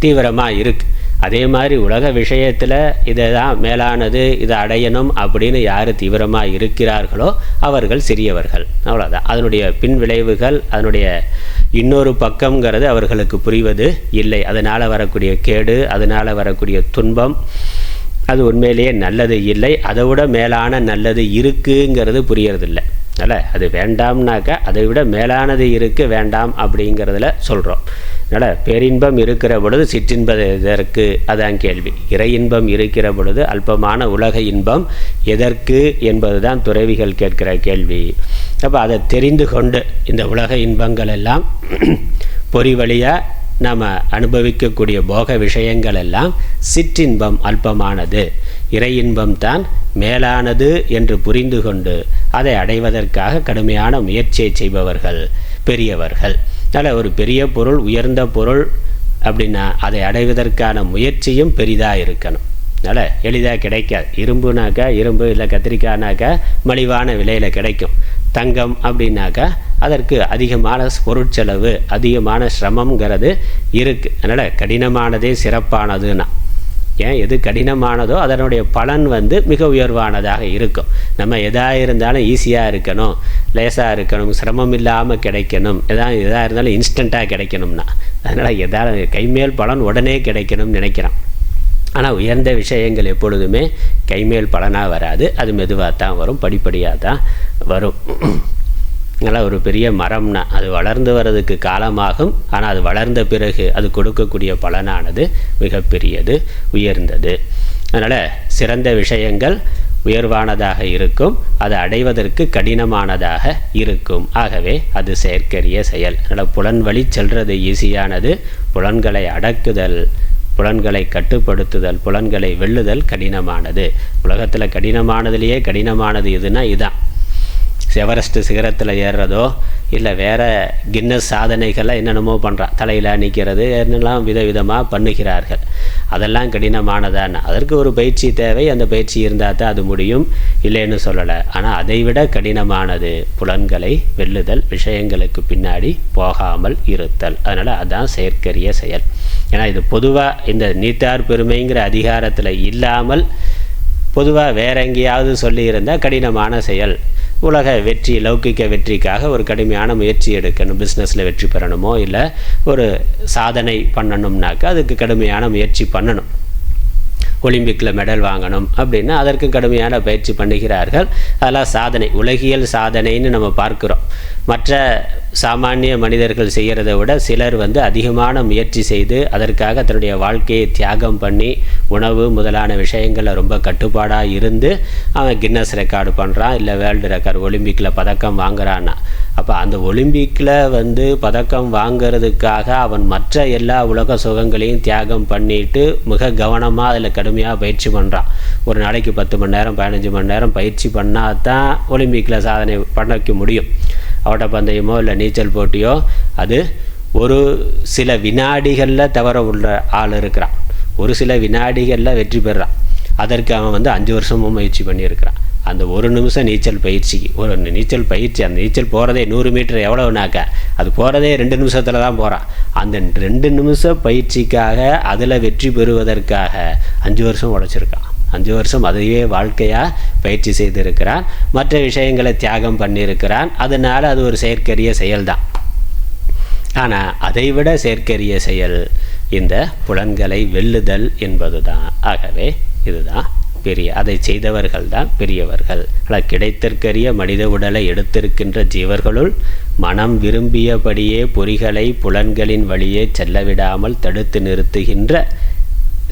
தீவிரமாக இருக்குது. அதே மாதிரி உலக விஷயத்தில் இதை தான் மேலானது, இதை அடையணும் அப்படின்னு யார் தீவிரமாக இருக்கிறார்களோ அவர்கள் சிறியவர்கள், அவ்வளோதான். அதனுடைய பின் விளைவுகள் அதனுடைய இன்னொரு பக்கங்கிறது அவர்களுக்கு புரிவது இல்லை. அதனால் வரக்கூடிய கேடு, அதனால் வரக்கூடிய துன்பம் அது உண்மையிலேயே நல்லது இல்லை, அதை விட மேலான நல்லது இருக்குங்கிறது புரியறதில்லை. அதனால் அது வேண்டாம்னாக்கா அதை விட மேலானது இருக்குது வேண்டாம் அப்படிங்கிறதுல சொல்கிறோம். அதனால் பேரின்பம் இருக்கிற பொழுது சிற்றின்பம் எதற்கு அதான் கேள்வி. இறை இன்பம் இருக்கிற பொழுது அல்பமான உலக இன்பம் எதற்கு என்பது தான் துறவிகள் கேட்கிற கேள்வி. அப்போ அதை தெரிந்து கொண்டு இந்த உலக இன்பங்கள் எல்லாம் பொறி வழியாக நாம் அனுபவிக்கக்கூடிய போக விஷயங்கள் எல்லாம் சிற்றின்பம் அல்பமானது, இறை இன்பம் தான் மேலானது என்று புரிந்து கொண்டு அதை அடைவதற்காக கடுமையான முயற்சியை செய்பவர்கள் பெரியவர்கள். அதனால் ஒரு பெரிய பொருள், உயர்ந்த பொருள் அப்படின்னா அதை அடைவதற்கான முயற்சியும் பெரிதாக இருக்கணும். அதனால் எளிதாக கிடைக்காது. இரும்புனாக்கா இரும்பு, இல்லை கத்திரிக்காய்னாக்கா மலிவான விலையில் கிடைக்கும். தங்கம் அப்படின்னாக்கா அதற்கு அதிகமான பொருட்செலவு, அதிகமான சிரமங்கிறது இருக்குது. அதனால் கடினமானதே சிறப்பானதுன்னா ஏன் எது கடினமானதோ அதனுடைய பலன் மிக உயர்வானதாக இருக்கும். நம்ம எதாக இருந்தாலும் ஈஸியாக இருக்கணும், லேசாக இருக்கணும், சிரமம் இல்லாமல் கிடைக்கணும், எதாக இருந்தாலும் இன்ஸ்டண்ட்டாக கிடைக்கணும்னா அதனால் எதாவது கைமேல் பலன் உடனே கிடைக்கணும்னு நினைக்கிறோம். ஆனால் உயர்ந்த விஷயங்கள் எப்பொழுதுமே கைமேல் பலனாக வராது, அது மெதுவாக தான் வரும், படிப்படியாக தான் வரும். அதனால் ஒரு பெரிய மரம்னா அது வளர்ந்து வர்றதுக்கு காலமாகும், ஆனால் அது வளர்ந்த பிறகு அது கொடுக்கக்கூடிய பலனானது மிகப்பெரியது, உயர்ந்தது. அதனால் சிறந்த விஷயங்கள் உயர்வானதாக இருக்கும், அதை அடைவதற்கு கடினமானதாக இருக்கும். ஆகவே அது செயற்கரிய செயல். அதனால் புலன் வழி செல்வது ஈஸியானது, புலன்களை அடக்குதல், புலன்களை கட்டுப்படுத்துதல், புலன்களை வெல்லுதல் கடினமானது. உலகத்தில் கடினமானதுலேயே கடினமானது எதுனா இதுதான். எவரெஸ்ட் சிகரத்தில் ஏறுறதோ இல்லை வேறு கின்னஸ் சாதனைகளை என்னென்னமோ பண்ணுறான், தலையில் நிற்கிறது, என்னெல்லாம் விதவிதமாக பண்ணுகிறார்கள். அதெல்லாம் கடினமானதான அதற்கு ஒரு பயிற்சி தேவை. அந்த பயிற்சி இருந்தால் தான் அது முடியும், இல்லைன்னு சொல்லலை. ஆனால் அதைவிட கடினமானது புலன்களை வெல்லுதல், விஷயங்களுக்கு பின்னாடி போகாமல் இருத்தல். அதனால் அதுதான் செயற்கரிய செயல். ஏன்னா இது பொதுவாக இந்த நீத்தார் பெருமைங்கிற அதிகாரத்தில் இல்லாமல் பொதுவாக வேற எங்கேயாவது சொல்லியிருந்தால் கடினமான செயல். உலக வெற்றி, லௌகிக்க வெற்றிக்காக ஒரு கடுமையான முயற்சி எடுக்கணும், பிஸ்னஸில் வெற்றி பெறணுமோ இல்லை ஒரு சாதனை பண்ணணும்னாக்கா அதுக்கு கடுமையான முயற்சி பண்ணணும். ஒலிம்பிக்கில் மெடல் வாங்கணும் அப்படின்னா அதற்கு கடுமையான பயிற்சி பண்ணுகிறார்கள். அதெல்லாம் சாதனை, உலகியல் சாதனைன்னு நம்ம பார்க்குறோம். மற்ற சாமானிய மனிதர்கள் செய்கிறத விட சிலர் அதிகமான முயற்சி செய்து அதற்காக தன்னுடைய வாழ்க்கையை தியாகம் பண்ணி உணவு முதலான விஷயங்களில் ரொம்ப கட்டுப்பாடாக இருந்து அவன் கின்னஸ் ரெக்கார்டு பண்ணுறான், இல்லை வேர்ல்டு ரெக்கார்டு, ஒலிம்பிக்கில் பதக்கம் வாங்குறான்னா. அப்போ அந்த ஒலிம்பிக்கில் பதக்கம் வாங்கிறதுக்காக அவன் மற்ற எல்லா உலக சுகங்களையும் தியாகம் பண்ணிட்டு மிக கவனமாக அதில் கடுமையாக பயிற்சி பண்ணுறான். ஒரு நாளைக்கு 10 மணி நேரம் 15 மணி நேரம் பயிற்சி பண்ணால் தான் ஒலிம்பிக்கில் சாதனை பண்ண வைக்க முடியும். ஓட்டப்பந்தயமோ இல்லை நீச்சல் போட்டியோ அது ஒரு சில வினாடிகளில் தவற உள்ள ஆள் இருக்கிறான், ஒரு சில வினாடிகளில் வெற்றி பெறான். அதற்கு அவன் 5 வருஷமும் முயற்சி பண்ணியிருக்கிறான். அந்த ஒரு நிமிஷம் நீச்சல் பயிற்சிக்கு, ஒரு நீச்சல் பயிற்சி, அந்த நீச்சல் போகிறதே 100 மீட்டர் எவ்வளவுனாக்க அது போகிறதே 2 நிமிஷத்தில் தான் போகிறான். அந்த 2 நிமிஷம் பயிற்சிக்காக அதில் வெற்றி பெறுவதற்காக 5 வருஷம் உழைச்சிருக்கான். 5 வருஷம் அதையே வாழ்க்கையாக பயிற்சி செய்திருக்கிறான், மற்ற விஷயங்களை தியாகம் பண்ணியிருக்கிறான். அதனால் அது ஒரு செயற்கரிய செயல்தான். ஆனால் அதைவிட செயற்கரிய செயல் இந்த புலன்களை வெல்லுதல் என்பது தான். ஆகவே இதுதான் அதை செய்தவர்கள் தான் பெரியவர்கள். ஆனால் கிடைத்திற்கரிய மனித உடலை எடுத்திருக்கின்ற ஜீவர்களுள் மனம் விரும்பியபடியே பொறிகளை புலன்களின் வழியே செல்லவிடாமல் தடுத்து நிறுத்துகின்ற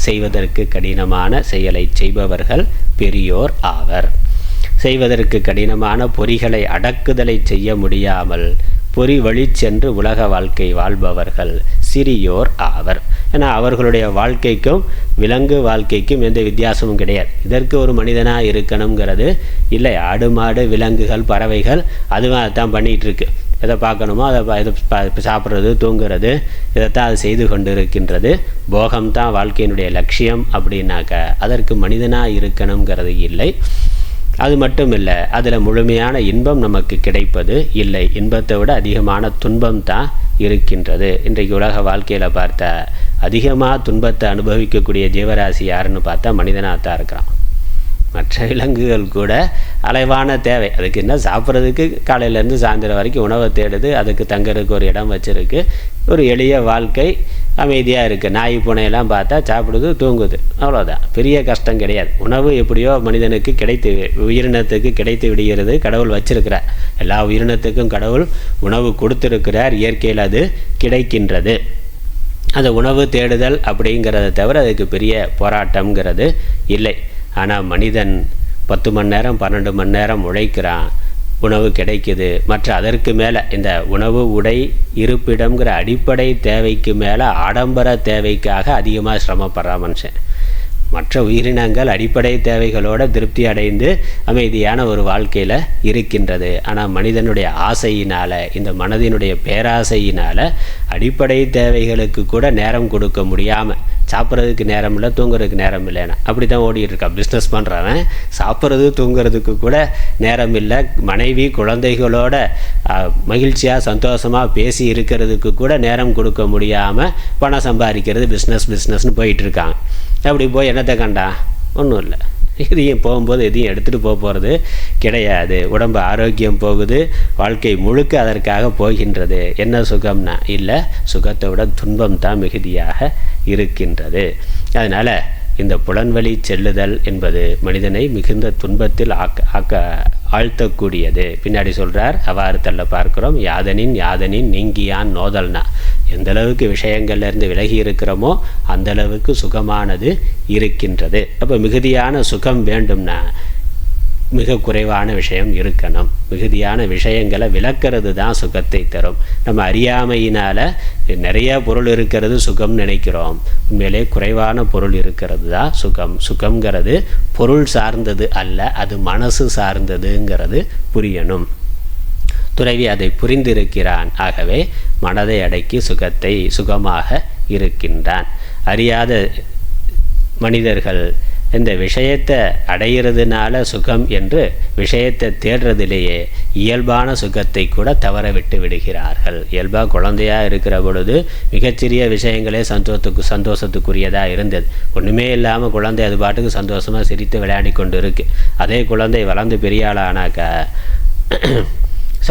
செய்வதற்கு கடினமான செயலை செய்பவர்கள் பெரியோர் ஆவர். செய்வதற்கு கடினமான பொறிகளை அடக்குதலை செய்ய முடியாமல் பொறி வழி சென்று உலக வாழ்க்கை வாழ்பவர்கள் சிறியோர் ஆவர். ஏன்னா அவர்களுடைய வாழ்க்கைக்கும் விலங்கு வாழ்க்கைக்கும் எந்த வித்தியாசமும் கிடையாது. இதற்கு ஒரு மனிதனாக இருக்கணுங்கிறது இல்லை. ஆடு மாடு விலங்குகள் பறவைகள் அதுவும் அதைத்தான் பண்ணிகிட்ருக்கு. எதை பார்க்கணுமோ அதை சாப்பிட்றது தூங்குறது இதைத்தான் அது செய்து கொண்டு இருக்கின்றது. போகம்தான் வாழ்க்கையினுடைய லட்சியம் அப்படின்னாக்க அதற்கு மனிதனாக இருக்கணுங்கிறது இல்லை. அது மட்டும் இல்லை, அதில் முழுமையான இன்பம் நமக்கு கிடைப்பது இல்லை. இன்பத்தை விட அதிகமான துன்பம் தான் இருக்கின்றது. இன்றைக்கு உலக வாழ்க்கையில் பார்த்தா அதிகமாக துன்பத்தை அனுபவிக்கக்கூடிய ஜீவராசி யாருன்னு பார்த்தா மனிதனாக தான் இருக்கிறான். மற்ற விலங்குகள் கூட அளவான தேவை, அதுக்கு என்ன சாப்பிட்றதுக்கு காலையிலேருந்து சாயந்தரம் வரைக்கும் உணவை தேடுது, அதுக்கு தங்கிறதுக்கு ஒரு இடம் வச்சுருக்கு, ஒரு எளிய வாழ்க்கை, அமைதியாக இருக்குது. நாய் பூனையெல்லாம் பார்த்தா சாப்பிடுது தூங்குது, அவ்வளோதான். பெரிய கஷ்டம் கிடையாது. உணவு எப்படியோ மனிதனுக்கு உயிரினத்துக்கு கிடைத்து விடுகிறது. கடவுள் வச்சிருக்கிறார். எல்லா உயிரினத்துக்கும் கடவுள் உணவு கொடுத்துருக்கிறார். இயற்கையில் அது கிடைக்கின்றது. அந்த உணவு தேடுதல் அப்படிங்கிறத தவிர அதுக்கு பெரிய போராட்டம்ங்கிறது இல்லை. ஆனால் மனிதன் 10 மணி நேரம் 12 மணி நேரம் உழைக்கிறான், உணவு கிடைக்குது. மற்ற அதற்கு மேலே இந்த உணவு உடை இருப்பிடம்ங்கிற அடிப்படை தேவைக்கு மேலே ஆடம்பர தேவைக்காக அதிகமாக சிரமப்படுறான் மனுஷன். மற்ற உயிரினங்கள் அடிப்படை தேவைகளோடு திருப்தி அடைந்து அமைதியான ஒரு வாழ்க்கையில் இருக்கின்றது. ஆனால் மனிதனுடைய ஆசையினால், இந்த மனதினுடைய பேராசையினால் அடிப்படை தேவைகளுக்கு கூட நேரம் கொடுக்க முடியாமல், சாப்பிட்றதுக்கு நேரம் இல்லை, தூங்குறதுக்கு நேரம் இல்லைன்னா அப்படி தான் ஓடிட்டு இருக்கான். பிஸ்னஸ் பண்ணுறவன் சாப்பிட்றது தூங்குறதுக்கு கூட நேரம் இல்லை. மனைவி குழந்தைகளோட மகிழ்ச்சியாக சந்தோஷமாக பேசி இருக்கிறதுக்கு கூட நேரம் கொடுக்க முடியாமல் பணம் சம்பாதிக்கிறது பிஸ்னஸ்னு போயிட்டுருக்காங்க. அப்படி போய் என்னத்தை கண்டா? ஒன்றும் இல்லை. இதையும் போகும்போது எதையும் எடுத்துகிட்டு போகிறது கிடையாது. உடம்பு ஆரோக்கியம் போகுது, வாழ்க்கை முழுக்க அதற்காக போகின்றது. என்ன சுகம்னா இல்லை, சுகத்தை விட துன்பம் தான் மிகுதியாக இருக்கின்றது. அதனால் இந்த புலன்வழி செல்லுதல் என்பது மனிதனை மிகுந்த துன்பத்தில் ஆழ்த்தக்கூடியது. பின்னாடி சொல்கிறார், அவ்வாறு தள்ள பார்க்குறோம். யாதனின் நீங்கியான் நோதல்னா, எந்தளவுக்கு விஷயங்கள்லேருந்து விலகி இருக்கிறோமோ அந்தளவுக்கு சுகமானது இருக்கின்றது. அப்போ மிகுதியான சுகம் வேண்டும்னா மிக குறைவான விஷயம் இருக்கணும். மிகுதியான விஷயங்களை விளக்கிறது தான் சுகத்தை தரும். நம்ம அறியாமையினால் நிறைய பொருள் இருக்கிறது சுகம் நினைக்கிறோம். உண்மையிலே குறைவான பொருள் இருக்கிறது தான் சுகம். சுகங்கிறது பொருள் சார்ந்தது அல்ல, அது மனசு சார்ந்ததுங்கிறது புரியணும். துறவி அதை புரிந்திருக்கிறான். ஆகவே மனதை அடக்கி சுகமாக இருக்கின்றான். அறியாத மனிதர்கள் இந்த விஷயத்தை அடைகிறதுனால சுகம் என்று விஷயத்தை தேடுறதிலேயே இயல்பான சுகத்தை கூட தவற விட்டு விடுகிறார்கள். இயல்பாக குழந்தையாக இருக்கிற பொழுது மிகச்சிறிய விஷயங்களே சந்தோஷத்துக்குரியதாக இருந்தது. ஒன்றுமே இல்லாமல் குழந்தை அது பாட்டுக்கு சந்தோஷமாக சிரித்து விளையாடி கொண்டு இருக்கு. அதே குழந்தை வளர்ந்து பெரிய ஆளானாக்கா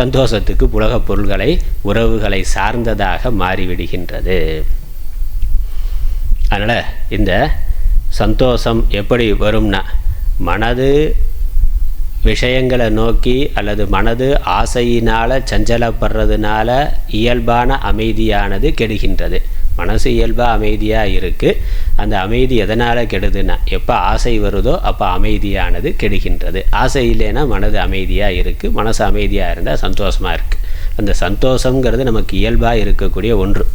சந்தோஷத்துக்கு உலகப் பொருள்களை உறவுகளை சார்ந்ததாக மாறிவிடுகின்றது. அதனால் இந்த சந்தோஷம் எப்படி வரும்னா, மனது விஷயங்களை நோக்கி அல்லது மனது ஆசையினால் சஞ்சலப்படுறதுனால இயல்பான அமைதியானது கெடுகின்றது. மனசு இயல்பாக அமைதியாக இருக்குது. அந்த அமைதி எதனால் கெடுதுன்னா, எப்போ ஆசை வருதோ அப்போ அமைதியானது கெடுகின்றது. ஆசை இல்லைன்னா மனது அமைதியாக இருக்குது. மனசு அமைதியாக இருந்தால் சந்தோஷமாக இருக்குது. அந்த சந்தோஷங்கிறது நமக்கு இயல்பாக இருக்கக்கூடிய ஒன்று.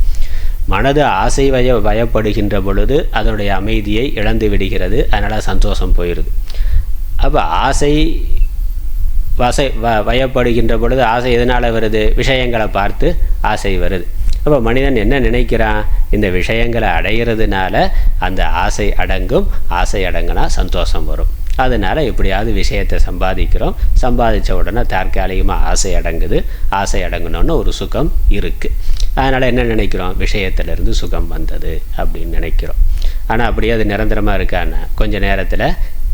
மனது ஆசை வயப்படுகின்ற பொழுது அதனுடைய அமைதியை இழந்து விடுகிறது. அதனால் சந்தோஷம் போயிடுது. அப்போ ஆசை வயப்படுகின்ற பொழுது ஆசை எதனால் வருது? விஷயங்களை பார்த்து ஆசை வருது. அப்போ மனிதன் என்ன நினைக்கிறான்? இந்த விஷயங்களை அடைகிறதுனால அந்த ஆசை அடங்கும். ஆசை அடங்கினா சந்தோஷம் வரும். அதனால் எப்படியாவது விஷயத்தை சம்பாதிக்கிறோம். சம்பாதித்த உடனே தற்காலிகமாக ஆசை அடங்குது. ஆசை அடங்கணுன்னு ஒரு சுகம் இருக்குது. அதனால் என்ன நினைக்கிறோம்? விஷயத்திலேருந்து சுகம் வந்தது அப்படின்னு நினைக்கிறோம். ஆனால் அப்படியே அது நிரந்தரமாக இருக்கான்னா கொஞ்சம் நேரத்தில்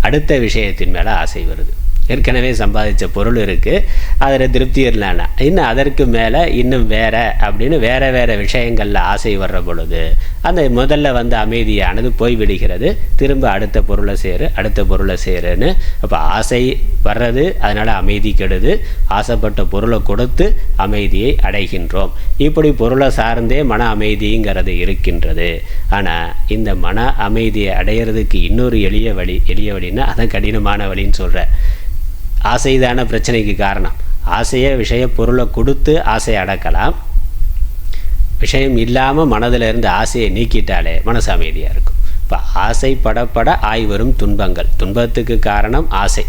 அடுத்த விஷயத்தின் மேலே ஆசை வருது. ஏற்கனவே சம்பாதித்த பொருள் இருக்குது, அதில் திருப்தி இல்லைன்னா இன்னும் அதற்கு மேலே இன்னும் வேறு அப்படின்னு வேறு விஷயங்களில் ஆசை வர்ற பொழுது அந்த முதல்ல வந்து அமைதியானது போய்விடுகிறது. திரும்ப அடுத்த பொருளை சேருன்னு அப்போ ஆசை வர்றது, அதனால் அமைதி கெடுது. ஆசைப்பட்ட பொருளை கொடுத்து அமைதியை அடைகின்றோம். இப்படி பொருளை சார்ந்தே மன அமைதிங்கிறது இருக்கின்றது. ஆனால் இந்த மன அமைதியை அடையிறதுக்கு இன்னொரு எளிய வழின்னா அதான் கடினமான வழின்னு சொல்கிறேன். ஆசைதான பிரச்சனைக்கு காரணம். ஆசையை விஷய பொருளை கொடுத்து ஆசையை அடக்கலாம். விஷயம் இல்லாமல் மனதில் இருந்து ஆசையை நீக்கிட்டாலே மனசு அமைதியாக இருக்கும். இப்போ ஆசைப்படப்பட ஆய்வரும் துன்பத்துக்கு காரணம் ஆசை.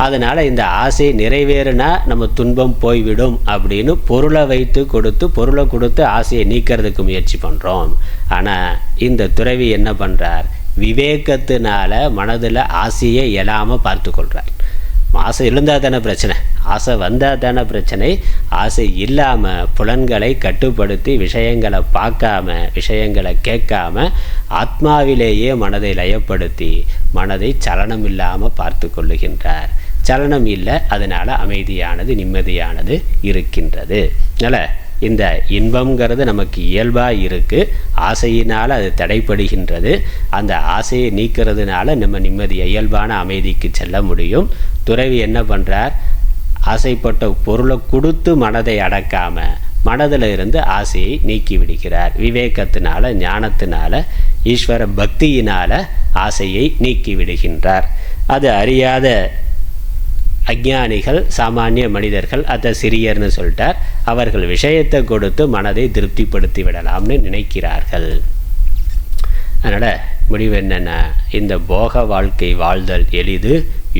அதனால் இந்த ஆசை நிறைவேறுனா நம்ம துன்பம் போய்விடும் அப்படின்னு பொருளை கொடுத்து ஆசையை நீக்கிறதுக்கு முயற்சி பண்ணுறோம். ஆனால் இந்த துறவி என்ன பண்ணுறார்? விவேகத்தினால மனதில் ஆசையை எழாமல் பார்த்து கொள்கிறார். ஆசை இருந்தால் தானே பிரச்சனை, ஆசை வந்தால் தானே பிரச்சனை. ஆசை இல்லாமல் புலன்களை கட்டுப்படுத்தி விஷயங்களை பார்க்காம விஷயங்களை கேட்காம ஆத்மாவிலேயே மனதை லயப்படுத்தி மனதை சலனம் இல்லாமல் பார்த்து கொள்ளுகின்றார். சலனம் இல்லை, அதனால் அமைதியானது நிம்மதியானது இருக்கின்றது. அதனால் இந்த இன்பம்ங்கிறது நமக்கு இயல்பாக இருக்குது. ஆசையினால் அது தடைப்படுகின்றது. அந்த ஆசையை நீக்கிறதுனால நம்ம இயல்பான அமைதிக்கு செல்ல முடியும். துறவி என்ன பண்ணுறார்? ஆசைப்பட்ட பொருளை கொடுத்து மனதை அடக்காமல் மனதில் இருந்து ஆசையை நீக்கி விடுகிறார். விவேகத்தினால, ஞானத்தினால, ஈஸ்வர பக்தியினால் ஆசையை நீக்கி விடுகின்றார். அது அறியாத அஞ்ஞானிகள், சாமானிய மனிதர்கள், அதை சிறியர்னு சொல்லிட்டார். அவர்கள் விஷயத்தை கொடுத்து மனதை திருப்திப்படுத்தி விடலாம்னு நினைக்கிறார்கள். அதனால் முடிவு என்னென்னா, இந்த போக வாழ்க்கை வாழ்தல் எளிது,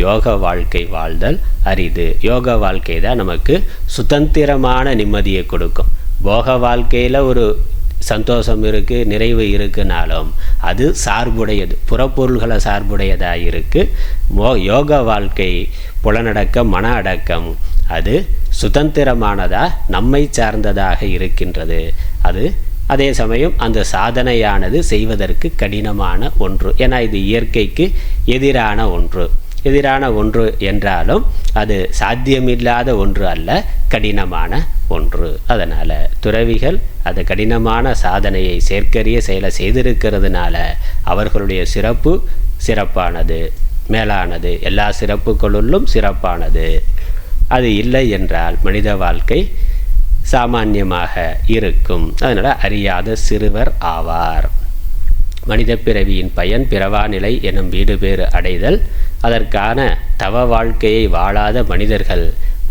யோக வாழ்க்கை வாழ்தல் அரிது. யோக வாழ்க்கை தான் நமக்கு சுதந்திரமான நிம்மதியை கொடுக்கும். போக வாழ்க்கையில் ஒரு சந்தோஷம் இருக்குது, நிறைவு இருக்குனாலும் அது சார்புடையது, புறப்பொருள்களை சார்புடையதாக இருக்குது. யோக வாழ்க்கை புலனடக்கம், மன அடக்கம், அது சுதந்திரமானதாக நம்மை சார்ந்ததாக இருக்கின்றது. அது அதே சமயம் அந்த சாதனையானது செய்வதற்கு கடினமான ஒன்று. ஏன்னா இது இயற்கைக்கு எதிரான ஒன்று என்றாலும் அது சாத்தியமில்லாத ஒன்று அல்ல, கடினமான ஒன்று. அதனால் துறவிகள் அந்த கடினமான சாதனையை செயற்கரிய செயலை செய்திருக்கிறதுனால அவர்களுடைய சிறப்பு சிறப்பானது, மேலானது, எல்லா சிறப்புகளுள்ளும் சிறப்பானது. அது இல்லை என்றால் மனித வாழ்க்கை சாமான்யமாக இருக்கும். அதனால் அறியாத சிறுவர் ஆவார். மனித பிறவியின் பயன் பிறவா நிலை எனும் வீடு பேறு அடைதல். அதற்கான தவ வாழ்க்கையை வாழாத மனிதர்கள்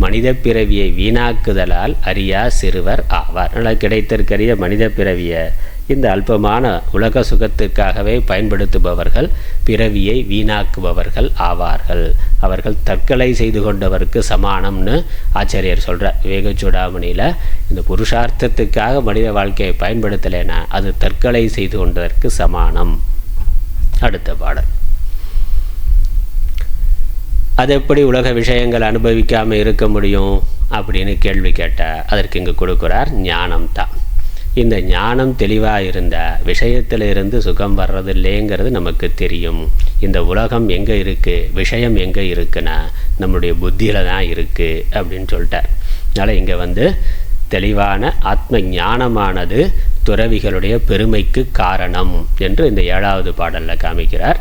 மனித பிறவியை வீணாக்குதலால் அறியா சிறுவர் ஆவார். அதனால் கிடைத்திருக்கிற மனித பிறவியை இந்த அல்பமான உலக சுகத்துக்காகவே பயன்படுத்துபவர்கள் பிறவியை வீணாக்குபவர்கள் ஆவார்கள். அவர்கள் தற்கொலை செய்து கொண்டவருக்கு சமானம்னு ஆச்சாரியர் சொல்கிறார் விவேக சூடாமணியில். இந்த புருஷார்த்தத்துக்காக மனித வாழ்க்கையை பயன்படுத்தலைன்னா அது தற்கொலை செய்து கொண்டதற்கு சமானம். அடுத்த பாடல். அது எப்படி உலக விஷயங்கள் அனுபவிக்காமல் இருக்க முடியும் அப்படின்னு கேள்வி கேட்டால் அதற்கு இங்கு கொடுக்குறார் ஞானம்தான். இந்த ஞானம் தெளிவாக இருந்தால் விஷயத்தில் இருந்து சுகம் வர்றதில்லைங்கிறது நமக்கு தெரியும். இந்த உலகம் எங்கே இருக்குது, விஷயம் எங்கே இருக்குன்னா நம்முடைய புத்தியில் தான் இருக்குது அப்படின்னு சொல்லிட்டார். அதனால் இங்கே தெளிவான ஆத்ம ஞானமானது துறவிகளுடைய பெருமைக்கு காரணம் என்று இந்த 7வது பாடலில் காமிக்கிறார்.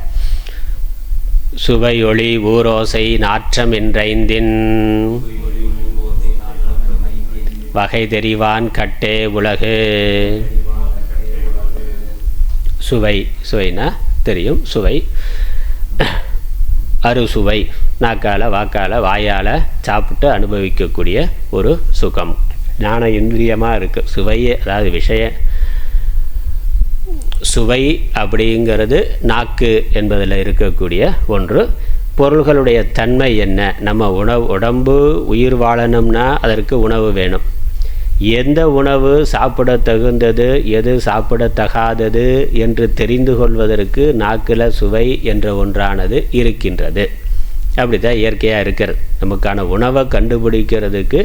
சுவையொளி ஊரோசை நாற்றம் என்றைந்தின் வகை தெரிவான் கட்டே உலகு. சுவை, சுவைனா தெரியும், சுவை அறுசுவை, நாக்கால் வாக்கால் வாயால் சாப்பிட்டு அனுபவிக்கக்கூடிய ஒரு சுகம் ஞான இந்திரியமாக இருக்குது. சுவையே அதாவது சுவை அப்படிங்கிறது நாக்கு என்பதில் இருக்கக்கூடிய ஒன்று. பொருள்களுடைய தன்மை என்ன? நம்ம உடம்பு உயிர் வாழணும்னா அதற்கு உணவு வேணும். எந்த உணவு சாப்பிட தகுந்தது, எது சாப்பிடத்தகாதது என்று தெரிந்து கொள்வதற்கு நாக்கில் சுவை என்ற ஒன்றானது இருக்கின்றது. அப்படி தான் இயற்கையாக இருக்கிறது. நமக்கான உணவை கண்டுபிடிக்கிறதுக்கு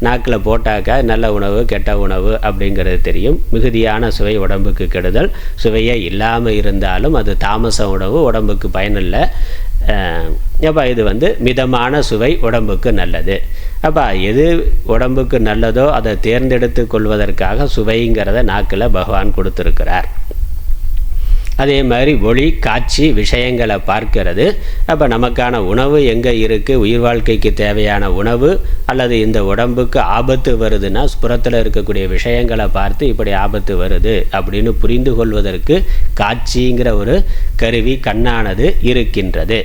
நாக்கில் போட்டாக்கா நல்ல உணவு கெட்ட உணவு அப்படிங்கிறது தெரியும். மிகுதியான சுவை உடம்புக்கு கெடுதல், சுவையே இல்லாமல் இருந்தாலும் அது தாமச உணவு உடம்புக்கு பயனில்லை. அப்போ இது மிதமான சுவை உடம்புக்கு நல்லது. அப்போ எது உடம்புக்கு நல்லதோ அதை தேர்ந்தெடுத்து கொள்வதற்காக சுவைங்கிறத நாக்கில் பகவான் கொடுத்துருக்கிறார். அதே மாதிரி ஒளி காட்சி விஷயங்களை பார்க்கிறது. அப்போ நமக்கான உணவு எங்கே இருக்குது, உயிர் வாழ்க்கைக்கு தேவையான உணவு அல்லது இந்த உடம்புக்கு ஆபத்து வருதுன்னா புறத்தில் இருக்கக்கூடிய விஷயங்களை பார்த்து இப்படி ஆபத்து வருது அப்படின்னு புரிந்து கொள்வதற்கு காட்சிங்கிற ஒரு கருவி கண்ணானது இருக்கின்றது.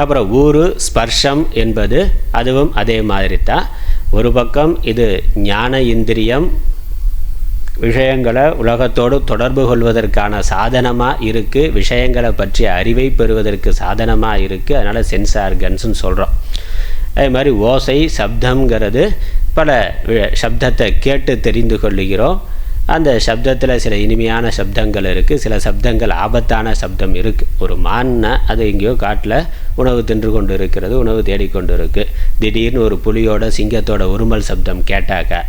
அப்புறம் ஊறு ஸ்பர்ஷம் என்பது அதுவும் அதே மாதிரி தான். ஒரு பக்கம் இது ஞான இந்திரியம் விஷயங்களை உலகத்தோடு தொடர்பு கொள்வதற்கான சாதனமாக இருக்குது, விஷயங்களை பற்றிய அறிவை பெறுவதற்கு சாதனமாக இருக்குது. அதனால் சென்ஸ் ஆர்கன்ஸ்ன்னு சொல்கிறோம். அதே மாதிரி ஓசை சப்தங்கிறது பல சப்தத்தை கேட்டு தெரிந்து கொள்ளுகிறோம். அந்த சப்தத்தில் சில இனிமையான சப்தங்கள் இருக்குது, சில சப்தங்கள் ஆபத்தான சப்தம் இருக்குது. ஒரு மான்னா அது எங்கேயோ காட்டில் உணவு தின்று கொண்டு இருக்கிறது, உணவு தேடிக்கொண்டு இருக்குது. திடீர்னு ஒரு புலியோட சிங்கத்தோட உருமல் சப்தம் கேட்டாக்கா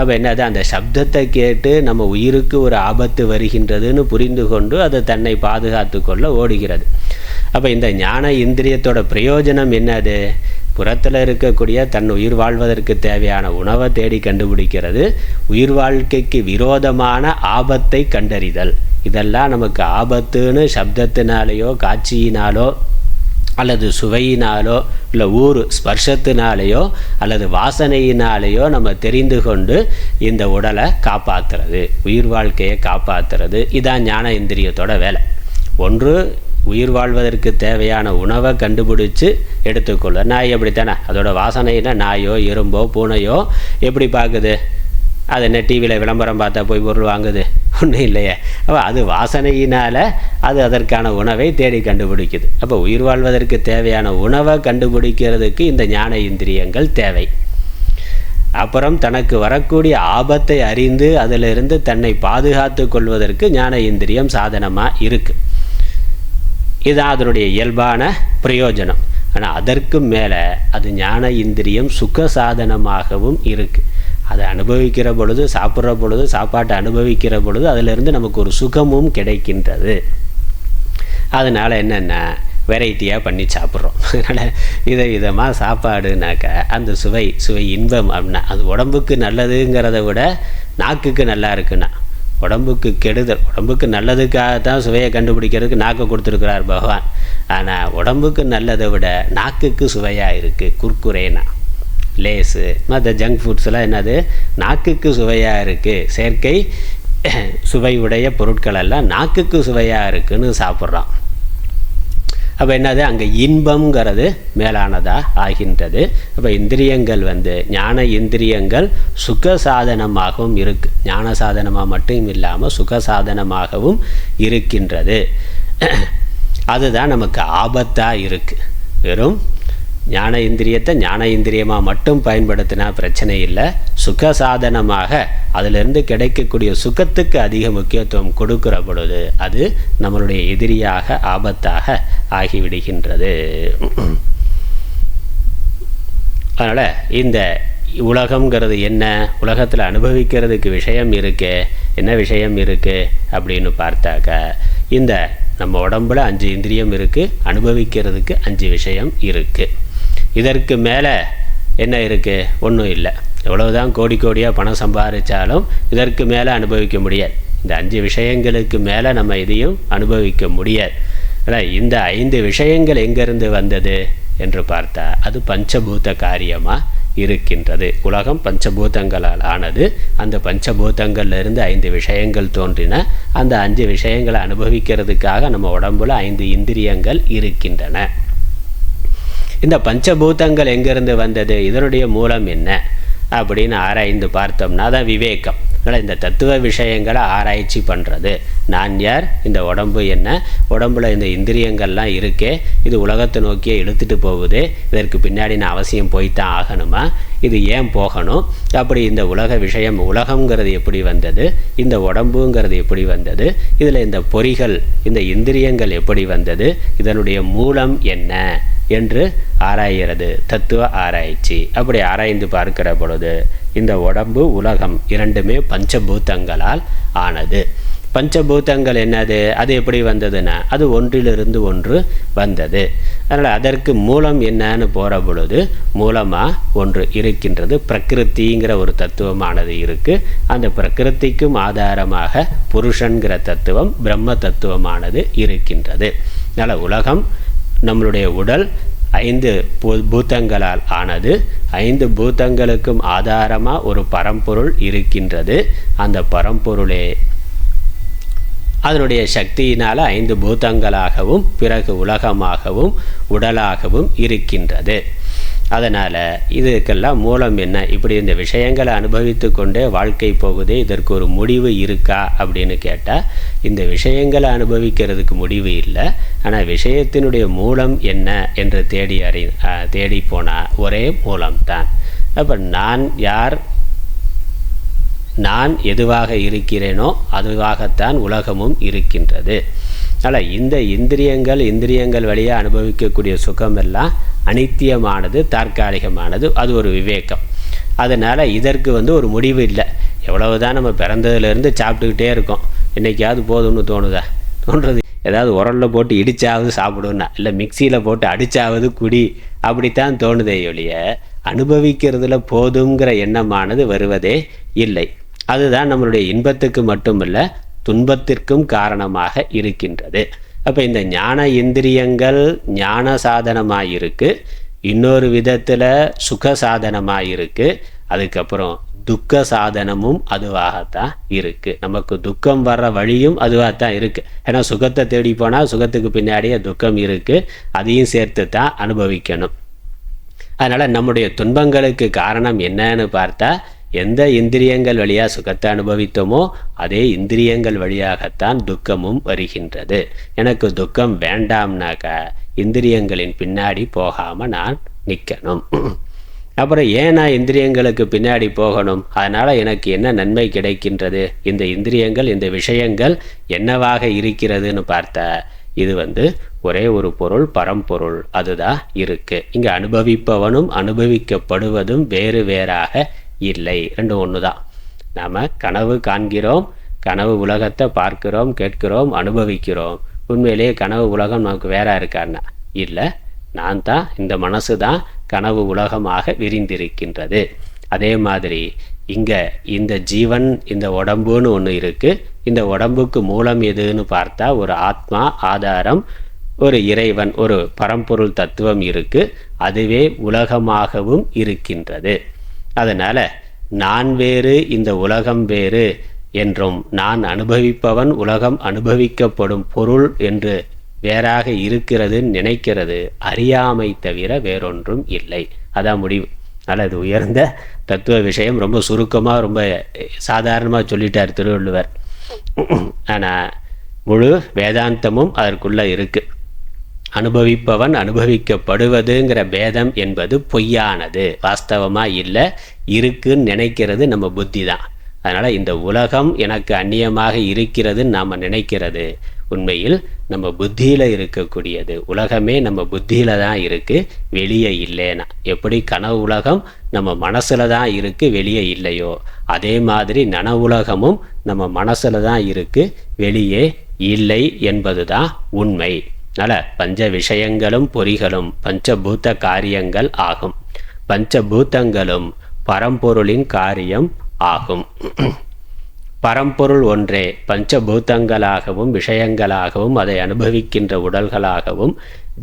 அப்போ என்னது, அந்த சப்தத்தை கேட்டு நம்ம உயிருக்கு ஒரு ஆபத்து வருகின்றதுன்னு புரிந்து கொண்டு அதை தன்னை பாதுகாத்து கொள்ள ஓடுகிறது. அப்போ இந்த ஞான இந்திரியத்தோட பிரயோஜனம் என்னது? புறத்தில் இருக்கக்கூடிய தன் உயிர் வாழ்வதற்கு தேவையான உணவை தேடி கண்டுபிடிக்கிறது, உயிர் வாழ்க்கைக்கு விரோதமான ஆபத்தை கண்டறிதல். இதெல்லாம் நமக்கு ஆபத்துன்னு சப்தத்தினாலேயோ காட்சியினாலோ அல்லது சுவையினாலோ இல்லை ஊறு ஸ்பர்ஷத்தினாலேயோ அல்லது வாசனையினாலேயோ நம்ம தெரிந்து கொண்டு இந்த உடலை காப்பாற்றுறது, உயிர் வாழ்க்கையை காப்பாற்றுறது. இதான் ஞான இந்திரியத்தோட வேலை. ஒன்று உயிர் வாழ்வதற்கு தேவையான உணவை கண்டுபிடிச்சு எடுத்துக்கொள்ள. நாய் அப்படித்தானே, அதோட வாசனைன்னா நாயோ எறும்போ பூனையோ எப்படி பார்க்குது? அது என்ன டிவியில் விளம்பரம் பார்த்தா போய் பொருள் வாங்குது? ஒன்றும் இல்லையே. அப்போ அது வாசனையினால் அது அதற்கான உணவை தேடி கண்டுபிடிக்குது. அப்போ உயிர் வாழ்வதற்கு தேவையான உணவை கண்டுபிடிக்கிறதுக்கு இந்த ஞான இந்திரியங்கள் தேவை. அப்புறம் தனக்கு வரக்கூடிய ஆபத்தை அறிந்து அதிலிருந்து தன்னை பாதுகாத்து கொள்வதற்கு ஞான இந்திரியம் சாதனமாக இருக்குது. இதுதான் அதனுடைய இயல்பான பிரயோஜனம். ஆனால் அதற்கு மேலே அது ஞான இந்திரியம் சுக சாதனமாகவும் இருக்குது. அதை அனுபவிக்கிற பொழுது, சாப்பிட்ற பொழுது, சாப்பாட்டை அனுபவிக்கிற பொழுது அதிலிருந்து நமக்கு ஒரு சுகமும் கிடைக்கின்றது. அதனால் என்னென்னா வெரைட்டியாக பண்ணி சாப்பிட்றோம். அதனால் விதமாக சாப்பாடுனாக்கா அந்த சுவை இன்பம் அப்படின்னா அது உடம்புக்கு நல்லதுங்கிறத விட நாக்குக்கு நல்லா இருக்குன்னா உடம்புக்கு கெடுதல். உடம்புக்கு நல்லதுக்காக தான் சுவையை கண்டுபிடிக்கிறதுக்கு நாக்கை கொடுத்துருக்கிறார் பகவான். ஆனால் உடம்புக்கு நல்லதை விட நாக்குக்கு சுவையாக இருக்குது. குர்குரேனா லேஸு மற்ற ஜங்க் ஃபுட்ஸ்லாம் என்னது நாக்குக்கு சுவையாக இருக்குது, செயற்கை சுவை உடைய பொருட்கள் எல்லாம் நாக்குக்கு சுவையாக இருக்குன்னு சாப்பிட்றான். அப்போ என்னது, அங்கே இன்பங்கிறது மேலானதாக ஆகின்றது. அப்போ இந்திரியங்கள் ஞான இந்திரியங்கள் சுக சாதனமாகவும் இருக்குது. ஞான சாதனமாக மட்டும் இல்லாமல் சுக சாதனமாகவும் இருக்கின்றது. அதுதான் நமக்கு ஆபத்தாக இருக்குது. வெறும் ஞான இந்திரியத்தை ஞான இந்திரியமாக மட்டும் பயன்படுத்தினா பிரச்சனை இல்லை. சுக சாதனமாக அதிலிருந்து கிடைக்கக்கூடிய சுகத்துக்கு அதிக முக்கியத்துவம் கொடுக்கிற பொழுது அது நம்மளுடைய எதிரியாக ஆபத்தாக ஆகிவிடுகின்றது. அதனால் இந்த உலகங்கிறது என்ன, உலகத்தில் அனுபவிக்கிறதுக்கு விஷயம் இருக்கே, என்ன விஷயம் இருக்குது அப்படின்னு பார்த்தாக்க, இந்த நம்ம உடம்புல 5 இந்திரியம் இருக்குது, அனுபவிக்கிறதுக்கு 5 விஷயம் இருக்குது. இதற்கு மேலே என்ன இருக்குது? ஒன்றும் இல்லை. எவ்வளவுதான் கோடி கோடியாக பணம் சம்பாதிச்சாலும் இதற்கு மேலே அனுபவிக்க முடியாது. இந்த 5 விஷயங்களுக்கு மேலே நம்ம இதையும் அனுபவிக்க முடியாது. ஆனால் இந்த 5 விஷயங்கள் எங்கேருந்து வந்தது என்று பார்த்தா அது பஞ்சபூத காரியமாக இருக்கின்றது. உலகம் பஞ்சபூதங்களால் ஆனது. அந்த பஞ்சபூதங்கள்லேருந்து 5 விஷயங்கள் தோன்றின. அந்த 5 விஷயங்களை அனுபவிக்கிறதுக்காக நம்ம உடம்புல 5 இந்திரியங்கள் இருக்கின்றன. இந்த பஞ்சபூதங்கள் எங்கேருந்து வந்தது, இதனுடைய மூலம் என்ன அப்படின்னு ஆராய்ந்து பார்த்தோம்னா தான் விவேகம். அதனால் இந்த தத்துவ விஷயங்களை ஆராய்ச்சி பண்ணுறது. நான் யார், இந்த உடம்பு என்ன, உடம்புல இந்த இந்திரியங்கள்லாம் இருக்கே, இது உலகத்தை நோக்கியே இழுத்துட்டு போகுது, இதற்கு பின்னாடி நான் அவசியம் போய்த்தான் ஆகணுமா, இது ஏன் போகணும், அப்படி இந்த உலக விஷயம், உலகங்கிறது எப்படி வந்தது, இந்த உடம்புங்கிறது எப்படி வந்தது, இதில் இந்த பொறிகள், இந்த இந்திரியங்கள் எப்படி வந்தது, இதனுடைய மூலம் என்ன என்று ஆராய்கிறது தத்துவ ஆராய்ச்சி. அப்படி ஆராய்ந்து பார்க்கிற பொழுது இந்த உடம்பு உலகம் இரண்டுமே பஞ்சபூதங்களால் ஆனது. பஞ்சபூதங்கள் என்னது, அது எப்படி வந்ததுன்னா அது ஒன்றிலிருந்து ஒன்று வந்தது. அதனால் அதற்கு மூலம் என்னன்னு போகிற பொழுது மூலமாக ஒன்று இருக்கின்றது. பிரகிருத்திங்கிற ஒரு தத்துவமானது இருக்குது. அந்த பிரகிருத்திக்கும் ஆதாரமாக புருஷன்கிற தத்துவம், பிரம்ம தத்துவமானது இருக்கின்றது. அதனால் உலகம், நம்மளுடைய உடல் 5 பூதங்களால் ஆனது. 5 பூதங்களுக்கும் ஆதாரமாக ஒரு பரம்பொருள் இருக்கின்றது. அந்த பரம்பொருளே அதனுடைய சக்தியினால் 5 பூதங்களாகவும் பிறகு உலகமாகவும் உடலாகவும் இருக்கின்றது. அதனால் இதுக்கெல்லாம் மூலம் என்ன, இப்படி இந்த விஷயங்களை அனுபவித்து கொண்டே வாழ்க்கை போகுதே, இதற்கு ஒரு முடிவு இருக்கா அப்படின்னு கேட்டால் இந்த விஷயங்களை அனுபவிக்கிறதுக்கு முடிவு இல்லை. ஆனால் விஷயத்தினுடைய மூலம் என்ன என்று தேடி போனால் ஒரே மூலம்தான். அப்போ நான் யார், நான் எதுவாக இருக்கிறேனோ அதுவாகத்தான் உலகமும் இருக்கின்றது. அதனால் இந்த இந்திரியங்கள் வழியாக அனுபவிக்கக்கூடிய சுகமெல்லாம் அனித்தியமானது, தற்காலிகமானது. அது ஒரு விவேகம். அதனால் இதற்கு ஒரு முடிவு இல்லை. எவ்வளவுதான் நம்ம பிறந்ததுலேருந்து சாப்பிட்டுக்கிட்டே இருக்கோம், என்றைக்காவது போதும்னு தோன்றுறது. ஏதாவது உரலில் போட்டு இடிச்சாவது சாப்பிடுன்னா, இல்லை மிக்சியில் போட்டு அடித்தாவது குடி, அப்படித்தான் தோணுதே ஒழிய அனுபவிக்கிறதுல போதுங்கிற எண்ணமானது வருவதே இல்லை. அதுதான் நம்மளுடைய இன்பத்துக்கு மட்டுமல்ல துன்பத்திற்கும் காரணமாக இருக்கின்றது. அப்போ இந்த ஞான இந்திரியங்கள் ஞான சாதனமாக இருக்குது, இன்னொரு விதத்தில் சுக சாதனமாக இருக்குது, அதுக்கப்புறம் துக்க சாதனமும் அதுவாகத்தான் இருக்குது. நமக்கு துக்கம் வர்ற வழியும் அதுவாகத்தான் இருக்குது. ஏன்னா சுகத்தை தேடி போனால் சுகத்துக்கு பின்னாடியே துக்கம் இருக்குது, அதையும் சேர்த்து தான் அனுபவிக்கணும். அதனால் நம்முடைய துன்பங்களுக்கு காரணம் என்னன்னு பார்த்தா எந்த இந்திரியங்கள் வழியாக சுகத்தை அனுபவித்தோமோ அதே இந்திரியங்கள் வழியாகத்தான் துக்கமும் வருகின்றது. எனக்கு துக்கம் வேண்டாம்னாக்கா இந்திரியங்களின் பின்னாடி போகாமல் நான் நிற்கணும். அப்புறம் ஏன் நான் இந்திரியங்களுக்கு பின்னாடி போகணும், அதனால் எனக்கு என்ன நன்மை கிடைக்கின்றது, இந்த இந்திரியங்கள் இந்த விஷயங்கள் என்னவாக இருக்கிறதுன்னு பார்த்தா இது ஒரே ஒரு பொருள், பரம்பொருள், அதுதான் இருக்குது. இங்கே அனுபவிப்பவனும் அனுபவிக்கப்படுவதும் வேறு வேறாக இல்லை, ரெண்டும் ஒன்று தான். நாம் கனவு காண்கிறோம், கனவு உலகத்தை பார்க்கிறோம், கேட்கிறோம், அனுபவிக்கிறோம். உண்மையிலேயே கனவு உலகம் நமக்கு வேற இருக்கான்னா இல்லை, நான் தான், இந்த மனசு தான் கனவு உலகமாக விரிந்திருக்கின்றது. அதே மாதிரி இங்கே இந்த ஜீவன், இந்த உடம்புன்னு ஒன்று இருக்குது. இந்த உடம்புக்கு மூலம் எதுன்னு பார்த்தா ஒரு ஆத்மா, ஆதாரம், ஒரு இறைவன், ஒரு பரம்பொருள் தத்துவம் இருக்குது. அதுவே உலகமாகவும் இருக்கின்றது. அதனால் நான் வேறு, இந்த உலகம் வேறு என்றும் நான் அனுபவிப்பவன் உலகம் அனுபவிக்கப்படும் பொருள் என்று வேறாக இருக்கிறது நினைக்கிறது அறியாமை தவிர வேறொன்றும் இல்லை. அதான் முடிவு. அதனால் அது உயர்ந்த தத்துவ விஷயம். ரொம்ப சுருக்கமாக ரொம்ப சாதாரணமாக சொல்லிட்டார் திருவள்ளுவர். ஆனால் முழு வேதாந்தமும் அதற்குள்ளே இருக்குது. அனுபவிப்பவன் அனுபவிக்கப்படுவதுங்கிற பேதம் என்பது பொய்யானது, வாஸ்தவமாக இல்லை. இருக்குன்னு நினைக்கிறது நம்ம புத்தி தான். அதனால் இந்த உலகம் எனக்கு அந்நியமாக இருக்கிறதுன்னு நாம் நினைக்கிறது உண்மையில் நம்ம புத்தியில் இருக்கக்கூடியது. உலகமே நம்ம புத்தியில் தான் இருக்குது, வெளியே இல்லைன்னா. எப்படி கனவு உலகம் நம்ம மனசில் தான் இருக்குது, வெளியே இல்லையோ, அதே மாதிரி நனவு உலகமும் நம்ம மனசில் தான் இருக்குது, வெளியே இல்லை என்பது தான் உண்மை. அதனால் பஞ்ச விஷயங்களும் பொறிகளும் பஞ்சபூத காரியங்கள் ஆகும். பஞ்சபூதங்களும் பரம்பொருளின் காரியம் ஆகும். பரம்பொருள் ஒன்றே பஞ்சபூதங்களாகவும் விஷயங்களாகவும் அதை அனுபவிக்கின்ற உடல்களாகவும்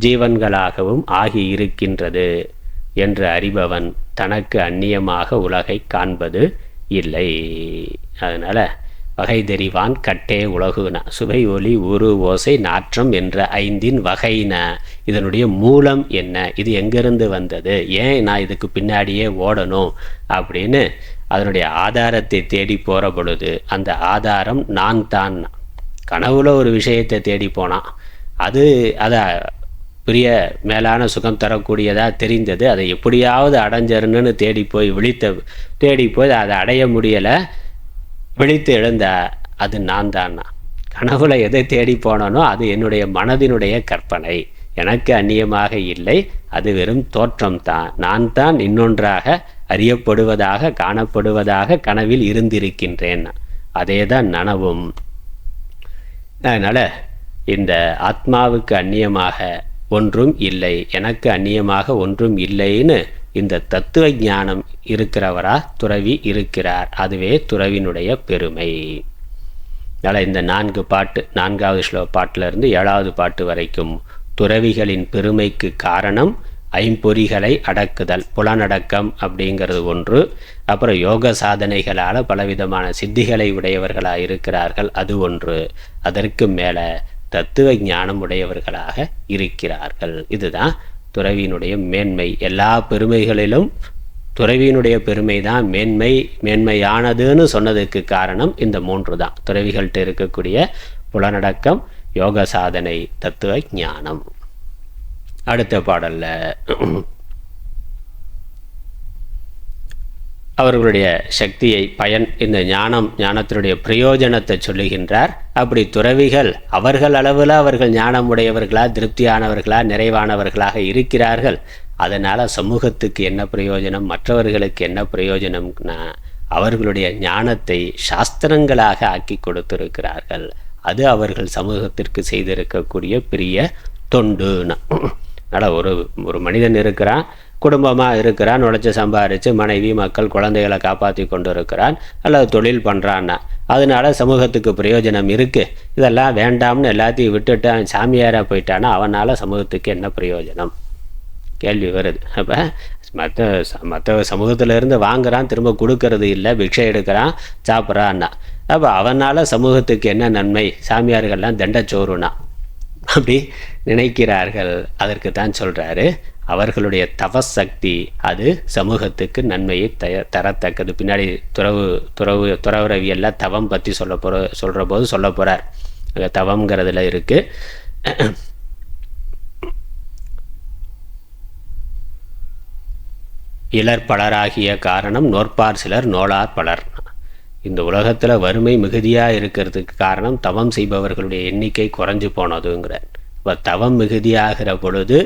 ஜீவன்களாகவும் ஆகி இருக்கின்றது என்று அறிபவன் தனக்கு அந்நியமாக உலகை காண்பது இல்லை. அதனால் வகை தெரிவான் கட்டே உலகுனா சுவை ஒலி உரு ஓசை நாற்றம் என்ற 5 வகைனா இதனுடைய மூலம் என்ன, இது எங்கேருந்து வந்தது, ஏன் நான் இதுக்கு பின்னாடியே ஓடணும் அப்படின்னு அதனுடைய ஆதாரத்தை தேடி போகிற பொழுது அந்த ஆதாரம் நான் தான். கனவுல ஒரு விஷயத்தை தேடி போனான், அதை பெரிய மேலான சுகம் தரக்கூடியதாக தெரிந்தது. அதை எப்படியாவது அடைஞ்சிருன்னு தேடி போய் அதை அடைய முடியலை. விழித்து எழுந்த அது நான் தான். கனவுல எதை தேடி போனனோ அது என்னுடைய மனதினுடைய கற்பனை, எனக்கு அந்நியமாக இல்லை, அது வெறும் தோற்றம்தான். நான் தான் இன்னொன்றாக அறியப்படுவதாக காணப்படுவதாக கனவில் இருந்திருக்கின்றேன். அதே தான் நனவும். அதனால் இந்த ஆத்மாவுக்கு அந்நியமாக ஒன்றும் இல்லை, எனக்கு அந்நியமாக ஒன்றும் இல்லைன்னு இந்த தத்துவ ஞானம் இருக்கிறவரா துறவி இருக்கிறார். அதுவே துறவினுடைய பெருமை. அதனால் இந்த 4 பாட்டு, 4வது பாட்டிலிருந்து 7வது பாட்டு வரைக்கும் துறவிகளின் பெருமைக்கு காரணம் ஐம்பொறிகளை அடக்குதல், புலனடக்கம் அப்படிங்கிறது ஒன்று. அப்புறம் யோக சாதனைகளால் பலவிதமான சித்திகளை உடையவர்களாக இருக்கிறார்கள், அது ஒன்று. அதற்கு மேலே தத்துவ ஞானம் உடையவர்களாக இருக்கிறார்கள். இதுதான் துறவியினுடைய மேன்மை. எல்லா பெருமைகளிலும் துறவியினுடைய பெருமை தான் மேன்மையானதுன்னு சொன்னதுக்கு காரணம் இந்த 3 தான். துறவிகள்கிட்ட இருக்கக்கூடிய புலனடக்கம், யோக சாதனை, தத்துவ ஞானம். அடுத்த பாடல்ல அவர்களுடைய சக்தியை பயன் இந்த ஞானத்தினுடைய பிரயோஜனத்தை சொல்லுகின்றார். அப்படி துறவிகள் அவர்கள் அளவில் அவர்கள் ஞானம் உடையவர்களா, திருப்தியானவர்களா, நிறைவானவர்களாக இருக்கிறார்கள். அதனால் சமூகத்துக்கு என்ன பிரயோஜனம், மற்றவர்களுக்கு என்ன பிரயோஜனம்னா அவர்களுடைய ஞானத்தை சாஸ்திரங்களாக ஆக்கி கொடுத்திருக்கிறார்கள். அது அவர்கள் சமூகத்திற்கு செய்திருக்கக்கூடிய பெரிய தொண்டுனா. அதனால் ஒரு மனிதன் இருக்கிறான், குடும்பமாக இருக்கிறான், உழைச்சி சம்பாரித்து மனைவி மக்கள் குழந்தைகளை காப்பாற்றி கொண்டு இருக்கிறான், அல்லது தொழில் பண்ணுறான்னா அதனால சமூகத்துக்கு பிரயோஜனம் இருக்குது. இதெல்லாம் வேண்டாம்னு எல்லாத்தையும் விட்டுட்டு அவன் சாமியாராக போயிட்டான்னா அவனால் சமூகத்துக்கு என்ன பிரயோஜனம் கேள்வி வருது. அப்போ மற்ற சமூகத்திலேருந்து வாங்குகிறான், திரும்ப கொடுக்கறது இல்லை, பிக்ஷை எடுக்கிறான், சாப்பிட்றான்னா அப்போ அவனால் சமூகத்துக்கு என்ன நன்மை, சாமியார்கள்லாம் தண்டச்சோறுனா அப்படி நினைக்கிறார்கள். அதற்கு தான் சொல்கிறாரு, அவர்களுடைய தவசக்தி அது சமூகத்துக்கு நன்மையை தரத்தக்கது. பின்னாடி துறவரவியெல்லாம் தவம் பற்றி சொல்கிற போது சொல்ல போகிறார். அங்கே தவம்ங்கிறதுல இருக்குது. இலர் பலராகிய காரணம் நோற்பார் சிலர் நோலார் பலர். இந்த உலகத்தில் வறுமை மிகுதியாக இருக்கிறதுக்கு காரணம் தவம் செய்பவர்களுடைய எண்ணிக்கை குறைஞ்சு போனதுங்கிறார். இப்போ தவம் மிகுதியாகிற பொழுது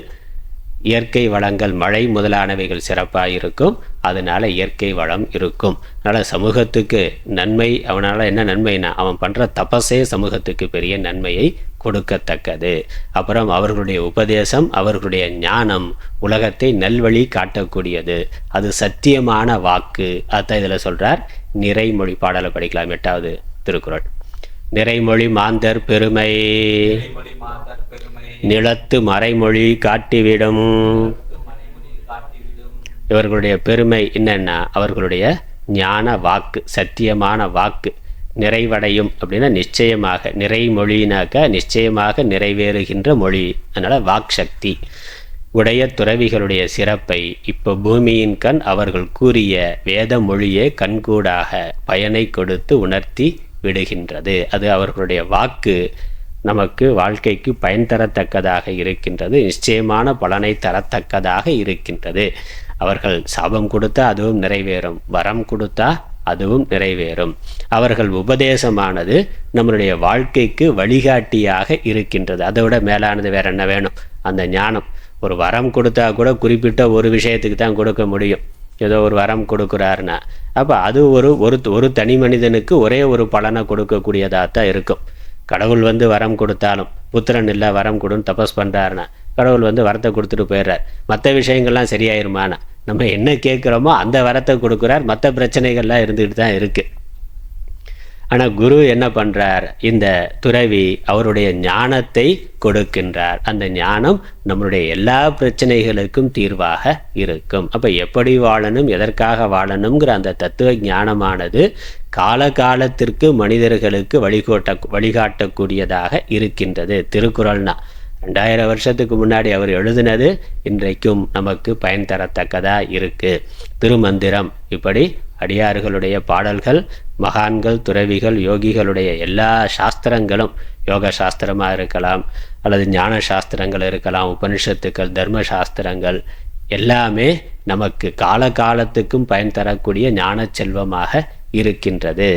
இயற்கை வளங்கள், மழை முதலானவைகள் சிறப்பாக இருக்கும், அதனால் இயற்கை வளம் இருக்கும். அதனால் சமூகத்துக்கு நன்மை. அவனால் என்ன நன்மைனா அவன் பண்ணுற தபஸே சமூகத்துக்கு பெரிய நன்மையை கொடுக்கத்தக்கது. அப்புறம் அவர்களுடைய உபதேசம், அவர்களுடைய ஞானம் உலகத்தை நல்வழி காட்டக்கூடியது. அது சத்தியமான வாக்கு. அதான் இதில் சொல்கிறார். நிறைமொழி பாடலை படிக்கலாம். 8வது திருக்குறள். நிறைமொழி மாந்தர் பெருமை நிலத்து மறைமொழி காட்டிவிடும். இவர்களுடைய பெருமை என்னன்னா அவர்களுடைய ஞான வாக்கு, சத்தியமான வாக்கு. நிறைவடையும் அப்படின்னா நிச்சயமாக, நிறைமொழினாக்கா நிச்சயமாக நிறைவேறுகின்ற மொழி. அதனால் வாக்சக்தி உடைய துறவிகளுடைய சிறப்பை இப்போ பூமியின் கண் அவர்கள் கூறிய வேத மொழியே கண்கூடாக பயனை கொடுத்து உணர்த்தி விடுகின்றது. அது அவர்களுடைய வாக்கு நமக்கு வாழ்க்கைக்கு பயன் தரத்தக்கதாக இருக்கின்றது, நிச்சயமான பலனை தரத்தக்கதாக இருக்கின்றது. அவர்கள் சாபம் கொடுத்தா அதுவும் நிறைவேறும், வரம் கொடுத்தா அதுவும் நிறைவேறும். அவர்கள் உபதேசமானது நம்மளுடைய வாழ்க்கைக்கு வழிகாட்டியாக இருக்கின்றது. அதை விட மேலானது வேற என்ன வேணும்? அந்த ஞானம். ஒரு வரம் கொடுத்தா கூட குறிப்பிட்ட ஒரு விஷயத்துக்கு தான் கொடுக்க முடியும். ஏதோ ஒரு வரம் கொடுக்குறாருன்னா அப்போ அது ஒரு தனி மனிதனுக்கு ஒரே ஒரு பலனை கொடுக்கக்கூடியதாக தான் இருக்கும். கடவுள் வரம் கொடுத்தாலும், புத்திரன் இல்லை வரம் கொடுன்னு தபஸ் பண்ணுறாருன்னா கடவுள் வரத்தை கொடுத்துட்டு போயிடுறார். மற்ற விஷயங்கள்லாம் சரியாயிருமானா நம்ம என்ன கேட்குறோமோ அந்த வரத்தை கொடுக்குறார். மற்ற பிரச்சனைகள்லாம் இருந்துக்கிட்டு தான் இருக்குது. ஆனால் குரு என்ன பண்ணுறார்? இந்த துறவி அவருடைய ஞானத்தை கொடுக்கின்றார். அந்த ஞானம் நம்மளுடைய எல்லா பிரச்சனைகளுக்கும் தீர்வாக இருக்கும். அப்போ எப்படி வாழணும், எதற்காக வாழணுங்கிற அந்த தத்துவ ஞானமானது காலகாலத்திற்கு மனிதர்களுக்கு வழிகாட்டக்கூடியதாக இருக்கின்றது. திருக்குறள்னா 2000 வருஷத்துக்கு முன்னாடி அவர் எழுதினது இன்றைக்கும் நமக்கு பயன் தரத்தக்கதாக இருக்குது. திருமந்திரம், இப்படி அடியார்களுடைய பாடல்கள், மகான்கள், துறவிகள், யோகிகளுடைய எல்லா சாஸ்திரங்களும், யோக சாஸ்திரமாக இருக்கலாம் அல்லது ஞான சாஸ்திரங்கள் இருக்கலாம், உபனிஷத்துக்கள், தர்ம சாஸ்திரங்கள் எல்லாமே நமக்கு காலகாலத்துக்கும் பயன் தரக்கூடிய ஞான செல்வமாக இருக்கின்றது.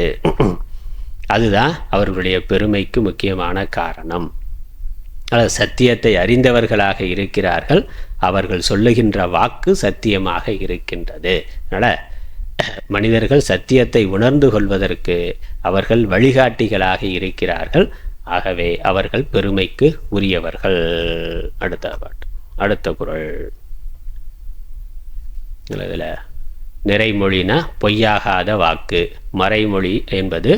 அதுதான் அவர்களுடைய பெருமைக்கு முக்கியமான காரணம். அல்லது சத்தியத்தை அறிந்தவர்களாக இருக்கிறார்கள். அவர்கள் சொல்லுகின்ற வாக்கு சத்தியமாக இருக்கின்றது. அதனால் மனிதர்கள் சத்தியத்தை உணர்ந்து கொள்வதற்கு அவர்கள் வழிகாட்டிகளாக இருக்கிறார்கள். ஆகவே அவர்கள் பெருமைக்கு உரியவர்கள். அடுத்த குறள். இதில் நிறைமொழினா பொய்யாகாத வாக்கு, மறைமொழி என்பது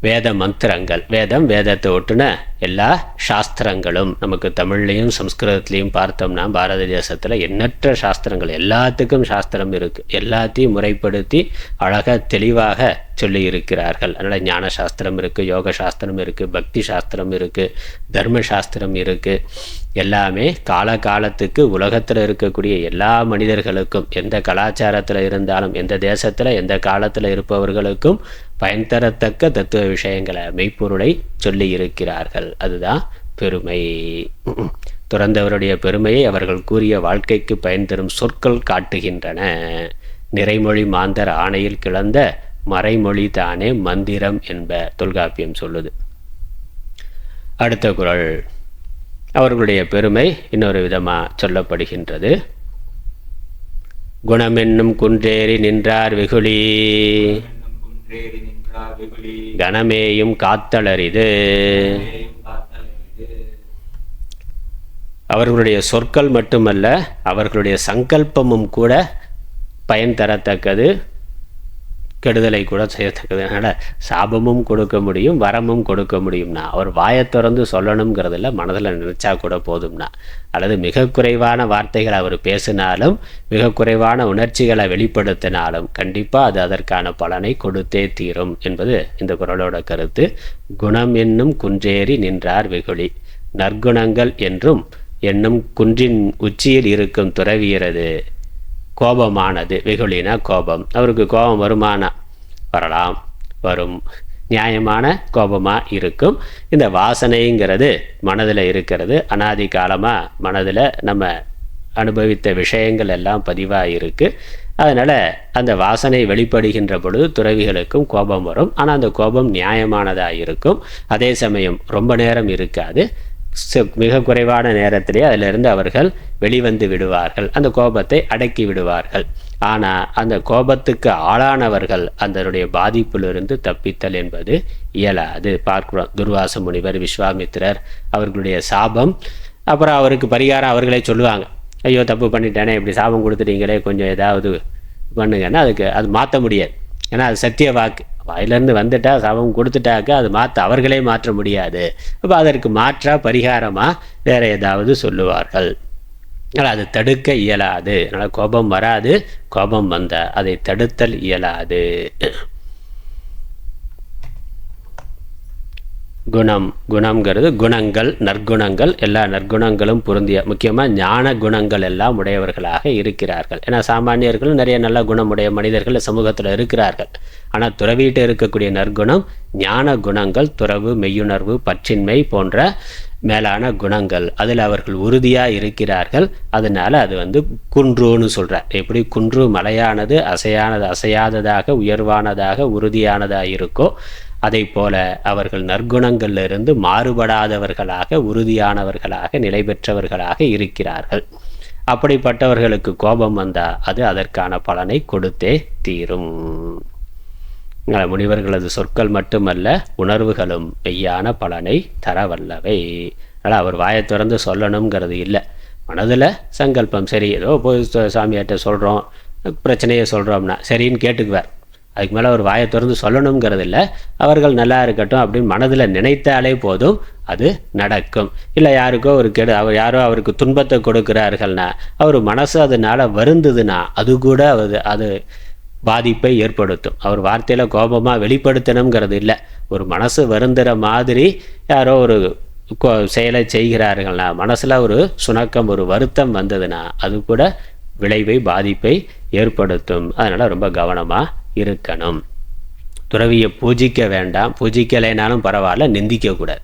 வேத மந்திரங்கள். வேதத்தை ஒட்டுன எல்லா சாஸ்திரங்களும் நமக்கு தமிழ்லையும் சம்ஸ்கிருதத்துலேயும் பார்த்தோம்னா பாரத தேசத்தில் எண்ணற்ற சாஸ்திரங்கள், எல்லாத்துக்கும் சாஸ்திரம் இருக்குது. எல்லாத்தையும் முறைப்படுத்தி அழகாக தெளிவாக சொல்லி இருக்கிறார்கள். அதனால் ஞான சாஸ்திரம் இருக்குது, யோக சாஸ்திரம் இருக்குது, பக்தி சாஸ்திரம் இருக்குது, தர்ம சாஸ்திரம் இருக்குது. எல்லாமே காலகாலத்துக்கு உலகத்தில் இருக்கக்கூடிய எல்லா மனிதர்களுக்கும், எந்த கலாச்சாரத்தில் இருந்தாலும், எந்த தேசத்தில் எந்த காலத்தில் இருப்பவர்களுக்கும் பயன் தரத்தக்க தத்துவ விஷயங்களை, மெய்ப்பொருளை சொல்லி இருக்கிறார்கள். அதுதான் பெருமை. துறந்தவருடைய பெருமையை அவர்கள் கூறிய வாழ்க்கைக்கு பயன் தரும் சொற்கள் காட்டுகின்றன. நிறைமொழி மாந்தர் ஆணையில் கிளந்த மறைமொழி தானே மந்திரம் என்ப தொல்காப்பியம் சொல்லுது. அடுத்த குறள். அவர்களுடைய பெருமை இன்னொரு விதமாக சொல்லப்படுகின்றது. குணமென்னும் குன்றேறி நின்றார் வெகுளி, கணமேயும் காத்தலரிது. அவர்களுடைய சொற்கள் மட்டுமல்ல, அவர்களுடைய சங்கல்பமும் கூட பயன் தரத்தக்கது, கெடுதலை கூட செய்யத்தக்கது. அதனால் சாபமும் கொடுக்க முடியும், வரமும் கொடுக்க முடியும்னா அவர் வாயை திறந்து சொல்லணுங்கிறதில்ல, மனதில் நினச்சா கூட போதும்னா, அல்லது மிக குறைவான வார்த்தைகளை அவர் பேசினாலும், மிக குறைவான உணர்ச்சிகளை வெளிப்படுத்தினாலும் கண்டிப்பாக அது அதற்கான பலனை கொடுத்தே தீரும் என்பது இந்த குறளோட கருத்து. குணம் என்னும் குன்றேறி நின்றார் வெகுளி. நற்குணங்கள் என்னும் குன்றின் உச்சியில் இருக்கும் துறவியரது கோபமானது, வெகுளினா கோபம். அவருக்கு கோபம் வருமானா? வரலாம், வரும். நியாயமான கோபமாக இருக்கும். இந்த வாசனைங்கிறது மனதில் இருக்கிறது. அனாதி காலமாக மனதில் நம்ம அனுபவித்த விஷயங்கள் எல்லாம் பதிவாக இருக்குது. அதனால் அந்த வாசனை வெளிப்படுகின்ற பொழுது துறவிகளுக்கும் கோபம் வரும். ஆனால் அந்த கோபம் நியாயமானதாக இருக்கும். அதே சமயம் ரொம்ப நேரம் இருக்காது. மிக குறைவான நேரத்திலே அதிலிருந்து அவர்கள் வெளிவந்து விடுவார்கள், அந்த கோபத்தை அடக்கி விடுவார்கள். ஆனால் அந்த கோபத்துக்கு ஆளானவர்கள் அதனுடைய பாதிப்பிலிருந்து தப்பித்தல் என்பது இயலாது. பார்க்கிறோம், துர்வாச முனிவர், விஸ்வாமித்திரர், அவர்களுடைய சாபம். அப்புறம் அவருக்கு பரிகாரம் அவர்களே சொல்லுவாங்க. ஐயோ தப்பு பண்ணிட்டேனே, இப்படி சாபம் கொடுத்துட்டீங்களே, கொஞ்சம் ஏதாவது பண்ணுங்கன்னா அதுக்கு அது மாற்ற முடியாது. ஏன்னா அது சத்திய வாக்கு. வாயிலேருந்து வந்துட்டா, சாபம் கொடுத்துட்டாக்கா அது அவர்களே மாற்ற முடியாது. அப்போ அதற்கு மாற்றா பரிகாரமாக வேறு ஏதாவது சொல்லுவார்கள். அதனால் அது தடுக்க இயலாது. அதனால் கோபம் வராது, கோபம் வந்தால் அதை தடுத்தல் இயலாது. குணம்ங்கிறது குணங்கள், நற்குணங்கள், எல்லா நற்குணங்களும் பொருந்திய, முக்கியமாக ஞான குணங்கள் எல்லாம் உடையவர்களாக இருக்கிறார்கள். ஏன்னா சாமானியர்களும் நிறைய நல்ல குணமுடைய மனிதர்கள் சமூகத்தில் இருக்கிறார்கள். ஆனால் துறவிகிட்ட இருக்கக்கூடிய நற்குணம் ஞான குணங்கள், துறவு, மெய்யுணர்வு, பற்றின்மை போன்ற மேலான குணங்கள். அதில் அவர்கள் உறுதியாக இருக்கிறார்கள். அதனால் அது குன்றுன்னு சொல்கிறார். எப்படி குன்று மலையானது அசையாததாக, உயர்வானதாக, உறுதியானதாக இருக்கோ, அதை போல அவர்கள் நற்குணங்களிலிருந்து மாறுபடாதவர்களாக, உறுதியானவர்களாக, நிலை பெற்றவர்களாக இருக்கிறார்கள். அப்படிப்பட்டவர்களுக்கு கோபம் வந்தால் அது அதற்கான பலனை கொடுத்தே தீரும். முனிவர்களது சொற்கள் மட்டுமல்ல, உணர்வுகளும் மெய்யான பலனை தரவல்லவை. அதனால் அவர் வாயை திறந்து சொல்லணுங்கிறது இல்லை. மனதில் சங்கல்பம், சரி ஏதோ போய் சாமியார்ட்ட சொல்கிறோம், பிரச்சனையை சொல்கிறோம்னா சரின்னு கேட்டுக்குவார். அதுக்கு மேலே அவர் வாயை திறந்து சொல்லணுங்கிறது இல்லை. அவர்கள் நல்லா இருக்கட்டும் அப்படின்னு மனதில் நினைத்தாலே போதும், அது நடக்கும். இல்லை யாருக்கோ ஒரு யாரோ அவருக்கு துன்பத்தை கொடுக்குறார்கள்னா, அவர் மனசு அதனால் வருந்ததுன்னா அது கூட அது பாதிப்பை ஏற்படுத்தும். அவர் வார்த்தையில் கோபமாக வெளிப்படுத்தணுங்கிறது இல்லை. ஒரு மனசு வருந்துகிற மாதிரி யாரோ ஒரு செயலை செய்கிறார்கள்னா, மனசில் ஒரு சுணக்கம், ஒரு வருத்தம் வந்ததுன்னா அது கூட விளைவை, பாதிப்பை ஏற்படுத்தும். அதனால் ரொம்ப கவனமாக இருக்கணும். துறவியை பூஜிக்க வேண்டாம், பூஜிக்கலைனாலும் பரவாயில்ல, நிந்திக்கக்கூடாது.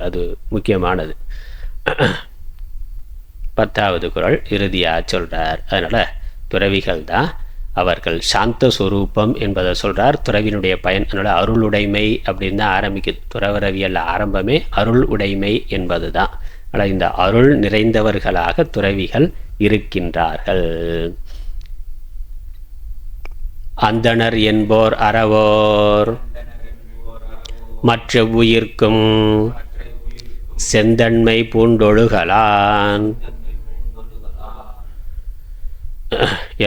அது முக்கியமானது. 10வது குறள் இறுதியாக சொல்கிறார். அதனால் துறவிகள் தான் அவர்கள் சாந்த ஸ்வரூபம் என்பதை சொல்கிறார். துறவினுடைய பயன் அதனால் அருளுடைமை அப்படின்னு தான் ஆரம்பிக்குது. துறவரவியல் ஆரம்பமே அருள் உடைமை என்பது தான். ஆனால் இந்த அருள் நிறைந்தவர்களாக துறவிகள் இருக்கின்றார்கள். அந்தணர் என்போர் அறவோர் மற்ற உயிர்க்கும் செந்தன்மை பூண்டொழுகலான்.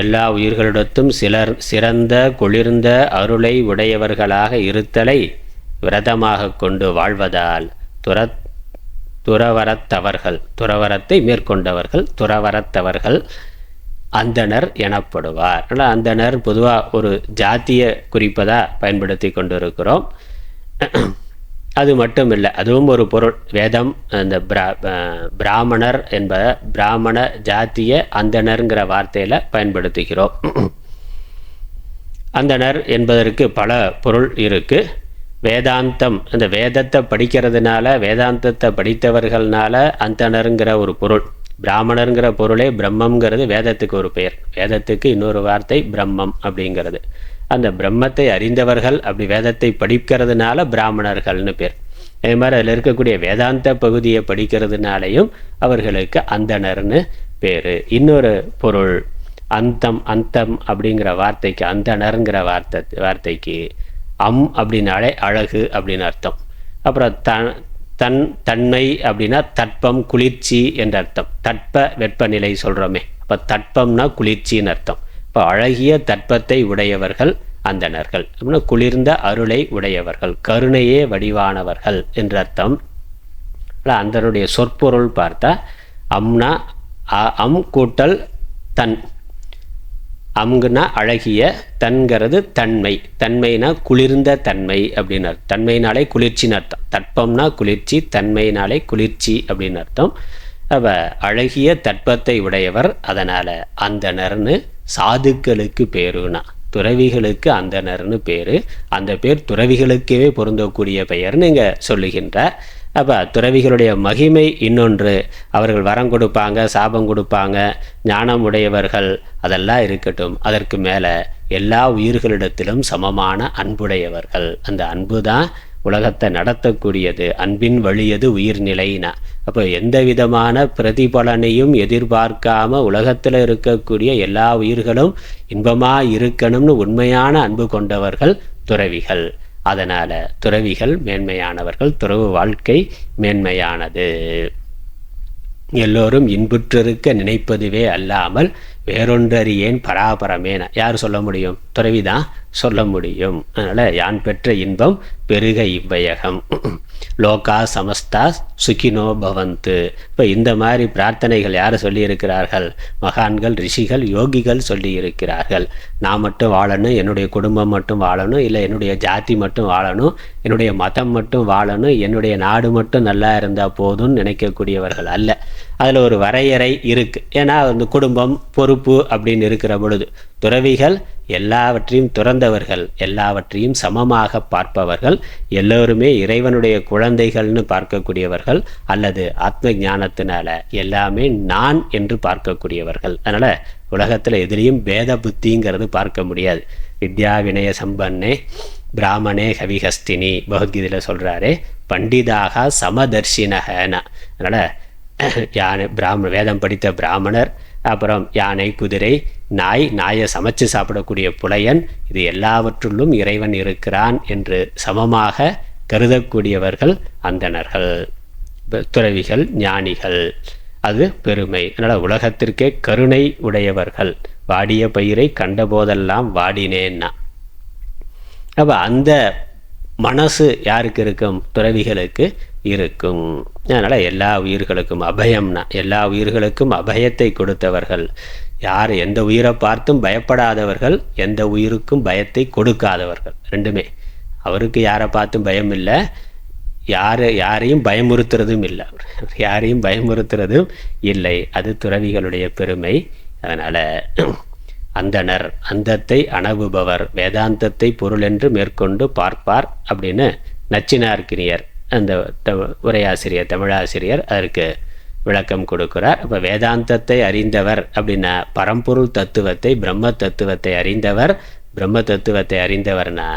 எல்லா உயிர்களிடத்தும் சிறந்த குளிர்ந்த அருளை உடையவர்களாக இருத்தலை விரதமாக கொண்டு வாழ்வதால் துறவரத்தை மேற்கொண்டவர்கள் துறவரத்தவர்கள் அந்தணர் எனப்படுவார். அதனால் அந்தணர் பொதுவாக ஒரு ஜாத்திய குறிப்பதாக பயன்படுத்தி கொண்டிருக்கிறோம். அது மட்டும் இல்லை, அதுவும் ஒரு பொருள். வேதம் அந்த பிராமணர் பிராமண ஜாத்திய அந்தணருங்கிற வார்த்தையில் பயன்படுத்துகிறோம். அந்தணர் என்பதற்கு பல பொருள் இருக்குது. வேதாந்தம், அந்த வேதத்தை படிக்கிறதுனால, வேதாந்தத்தை படித்தவர்கள்னால அந்தணருங்கிற ஒரு பொருள். பிராமணருங்கிற பொருளே பிரம்மங்கிறது வேதத்துக்கு ஒரு பெயர். வேதத்துக்கு இன்னொரு வார்த்தை பிரம்மம் அப்படிங்கிறது. அந்த பிரம்மத்தை அறிந்தவர்கள், அப்படி வேதத்தை படிக்கிறதுனால பிராமணர்கள்னு பேர். அதே மாதிரி அதில் இருக்கக்கூடிய வேதாந்த பகுதியை படிக்கிறதுனாலையும் அவர்களுக்கு அந்தணர்னு பேர். இன்னொரு பொருள் அந்தம் அப்படிங்கிற வார்த்தைக்கு, அந்தணருங்கிற வார்த்தைக்கு அப்படின்னாலே அழகு அப்படின்னு அர்த்தம். அப்புறம் தன்மை அப்படின்னா தட்பம், குளிர்ச்சி என்ற அர்த்தம். தட்ப வெப்பநிலை சொல்கிறோமே, அப்போ தட்பம்னா குளிர்ச்சின்னு அர்த்தம். இப்போ அழகிய தட்பத்தை உடையவர்கள் அந்தணர்கள் அப்படின்னா குளிர்ந்த அருளை உடையவர்கள், கருணையே வடிவானவர்கள் என்ற அர்த்தம். அந்தனுடைய சொற்பொருள் பார்த்தா அம்னா கூட்டல் தன். அம்குனா அழகிய, தன்கிறது தன்மை. தன்மைனா குளிர்ந்த தன்மை அப்படின்னு அர்த்தம். தன்மைனாலே குளிர்ச்சின்னு அர்த்தம். தட்பம்னா குளிர்ச்சி, தன்மைனாலே குளிர்ச்சி அப்படின்னு அர்த்தம். அப்போ அழகிய தட்பத்தை உடையவர். அதனால் அந்தணர்னு சாதுக்களுக்கு பேருனா, துறவிகளுக்கு அந்தணர்னு பேர். அந்த பேர் துறவிகளுக்கே பொருந்தக்கூடிய பெயர்னு இங்கே சொல்லுகின்றார். அப்போ துறவிகளுடைய மகிமை இன்னொன்று. அவர்கள் வரம் கொடுப்பாங்க, சாபம் கொடுப்பாங்க, ஞானம் உடையவர்கள், அதெல்லாம் இருக்கட்டும். அதற்கு மேலே எல்லா உயிர்களிடத்திலும் சமமான அன்புடையவர்கள். அந்த அன்பு தான் உலகத்தை நடத்தக்கூடியது. அன்பின் வழியது உயிர்நிலைனா. அப்போ எந்த விதமான பிரதிபலனையும் எதிர்பார்க்காம உலகத்தில் இருக்கக்கூடிய எல்லா உயிர்களும் இன்பமாக இருக்கணும்னு உண்மையான அன்பு கொண்டவர்கள் துறவிகள். அதனால் துறவிகள் மேன்மையானவர்கள், துறவு வாழ்க்கை மேன்மையானது. எல்லோரும் இன்புற்றிருக்க நினைப்பதுவே அல்லாமல் வேறொன்றறியேன் பராபரமேன யார் சொல்ல முடியும்? துறவி தான் சொல்ல முடியும். அதனால் யான் பெற்ற இன்பம் பெருக இவ்வையகம், லோகா சமஸ்தா சுகினோ பவந்து. இப்போ இந்த மாதிரி பிரார்த்தனைகள் யார் சொல்லியிருக்கிறார்கள்? மகான்கள், ரிஷிகள், யோகிகள் சொல்லியிருக்கிறார்கள். நான் மட்டும் வாழணும், என்னுடைய குடும்பம் மட்டும் வாழணும், இல்லை என்னுடைய ஜாதி மட்டும் வாழணும், என்னுடைய மதம் மட்டும் வாழணும், என்னுடைய நாடு மட்டும் நல்லா இருந்தால் போதும்னு நினைக்கக்கூடியவர்கள் அல்ல. அதில் ஒரு வரையறை இருக்குது. ஏன்னா அந்த குடும்பம், பொறுப்பு அப்படின்னு இருக்கிற பொழுது துறவிகள் எல்லாவற்றையும் துறந்தவர்கள், எல்லாவற்றையும் சமமாக பார்ப்பவர்கள், எல்லோருமே இறைவனுடைய குழந்தைகள்னு பார்க்கக்கூடியவர்கள், அல்லது ஆத்ம ஞானத்தினால எல்லாமே நான் என்று பார்க்கக்கூடியவர்கள். அதனால் உலகத்தில் எதிலையும் பேத புத்திங்கிறது பார்க்க முடியாது. வித்யா வினய சம்பன்னே பிராமணே கவிஹஸ்தினி பகவத்கீதையில் சொல்கிறாரே, பண்டிதாக சமதர்ஷினகனா. அதனால் யானை வேதம் படித்த பிராமணர், அப்புறம் யானை, குதிரை, நாயை சமைச்சு சாப்பிடக்கூடிய புலையன், இது எல்லாவற்றுள்ளும் இறைவன் இருக்கிறான் என்று சமமாக கருதக்கூடியவர்கள் அந்தணர்கள், துறவிகள், ஞானிகள். அது பெருமை. அதனால் உலகத்திற்கே கருணை உடையவர்கள். வாடிய பயிரை கண்டபோதெல்லாம் வாடினேன்னா. அப்போ அந்த மனசு யாருக்கு இருக்கும்? துறவிகளுக்கு இருக்கும். அதனால் எல்லா உயிர்களுக்கும் அபயம்னா, எல்லா உயிர்களுக்கும் அபயத்தை கொடுத்தவர்கள் யார்? எந்த உயிரை பார்த்தும் பயப்படாதவர்கள், எந்த உயிருக்கும் பயத்தை கொடுக்காதவர்கள். ரெண்டுமே. அவருக்கு யாரை பார்த்தும் பயம் இல்லை, யாரையும் பயமுறுத்துறதும் இல்லை, யாரையும் பயமுறுத்துறதும் இல்லை. அது துறவிகளுடைய பெருமை. அதனால் அந்தணர், அந்தத்தை அணவுபவர், வேதாந்தத்தை பொருளென்று மேற்கொண்டு பார்ப்பார் அப்படின்னு நச்சினார்க்கினியர் அந்த உரையாசிரியர், தமிழாசிரியர் அதற்கு விளக்கம் கொடுக்கிறார். அப்போ வேதாந்தத்தை அறிந்தவர் அப்படின்னா பரம்பொருள் தத்துவத்தை, பிரம்ம தத்துவத்தை அறிந்தவர். பிரம்ம தத்துவத்தை அறிந்தவர்னா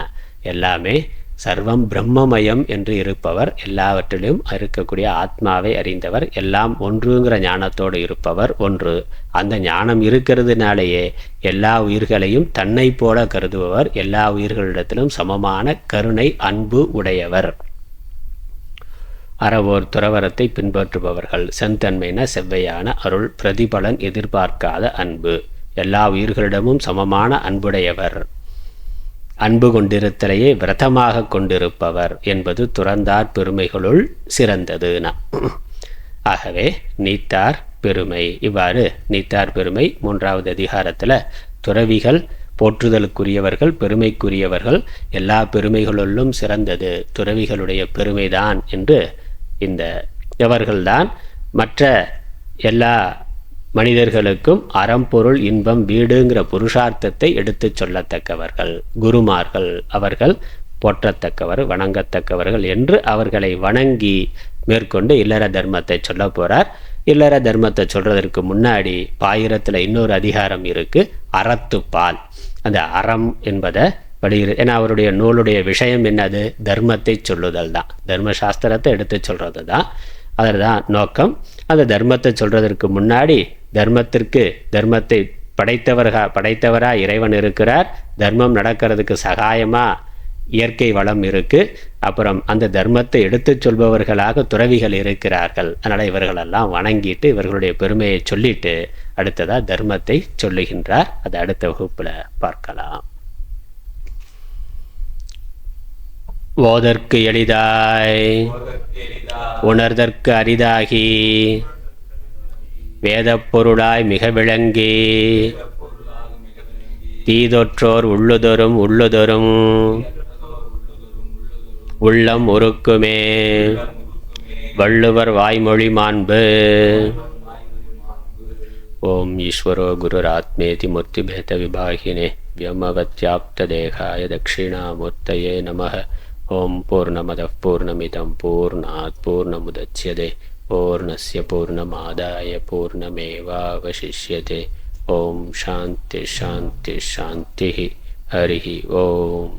எல்லாமே சர்வம் பிரம்மமயம் என்று இருப்பவர், எல்லாவற்றிலும் இருக்கக்கூடிய ஆத்மாவை அறிந்தவர், எல்லாம் ஒன்றுங்கிற ஞானத்தோடு இருப்பவர். ஒன்று, அந்த ஞானம் இருக்கிறதுனாலேயே எல்லா உயிர்களையும் தன்னை போல கருதுபவர், எல்லா உயிர்களிடத்திலும் சமமான கருணை, அன்பு உடையவர். அறவோர் துறவரத்தை பின்பற்றுபவர்கள். செந்தன்மைன செவ்வையான அருள், பிரதிபலன் எதிர்பார்க்காத அன்பு, எல்லா உயிர்களிடமும் சமமான அன்புடையவர், அன்பு கொண்டிருத்தலையே விரதமாக கொண்டிருப்பவர் என்பது துறந்தார் பெருமைகளுள் சிறந்ததுனா. ஆகவே நீத்தார் பெருமை. இவ்வாறு நீத்தார் பெருமை 3வது அதிகாரத்தில் துறவிகள் போற்றுதலுக்குரியவர்கள், பெருமைக்குரியவர்கள், எல்லா பெருமைகளுள்ளும் சிறந்தது துறவிகளுடைய பெருமைதான் என்று, இந்த எவர்கள்தான் மற்ற எல்லா மனிதர்களுக்கும் அறம்பொருள் இன்பம் வீடுங்கிற புருஷார்த்தத்தை எடுத்து சொல்லத்தக்கவர்கள் குருமார்கள். அவர்கள் போற்றத்தக்கவர், வணங்கத்தக்கவர்கள் என்று அவர்களை வணங்கி மேற்கொண்டு இல்லற தர்மத்தை சொல்ல போகிறார். இல்லற தர்மத்தை சொல்றதற்கு முன்னாடி பாயிரத்தில் இன்னொரு அதிகாரம் இருக்கு, அறத்துப்பால். அந்த அறம் என்பதை ஏன்னா அவருடைய நூலுடைய விஷயம் என்னது? தர்மத்தை சொல்லுதல் தான், தர்மசாஸ்திரத்தை எடுத்து சொல்றது தான், அதில் தான் நோக்கம். அந்த தர்மத்தை சொல்றதற்கு முன்னாடி தர்மத்தை படைத்தவரா இறைவன் இருக்கிறார், தர்மம் நடக்கிறதுக்கு சகாயமா இயற்கை வளம் இருக்கு, அப்புறம் அந்த தர்மத்தை எடுத்து சொல்பவர்களாக துறவிகள் இருக்கிறார்கள். அதனால் இவர்களெல்லாம் வணங்கிட்டு இவர்களுடைய பெருமையை சொல்லிட்டு அடுத்ததாக தர்மத்தை சொல்லுகின்றார். அதை அடுத்த வகுப்பில் பார்க்கலாம். ஓதற்கு எளிதாய் உணர்தற்கு அரிதாகி வேதப் பொருளாய் மிக விளங்கி தீதொற்றோர் உள்ளுதொரும் உள்ளம் உருக்குமே வள்ளுவர் வாய்மொழி மாண்பு. ஓம் ஈஸ்வரோ குருராத்மேதி மூர்த்திபேத விபாகினே வியமவத்யாப்த தேகாய தட்சிணாமூர்த்தயே நமः. ஓம் பூர்ணமதః பூர்ணமிதம் பூர்ணாத் பூர்ணமுதச்யதே பூர்ணஸ்ய பூர்ணமாதாய பூர்ணமேவாவசிஷ்யதே. ஓம் சாந்தி சாந்தி சாந்தி. ஹரி ஓம்.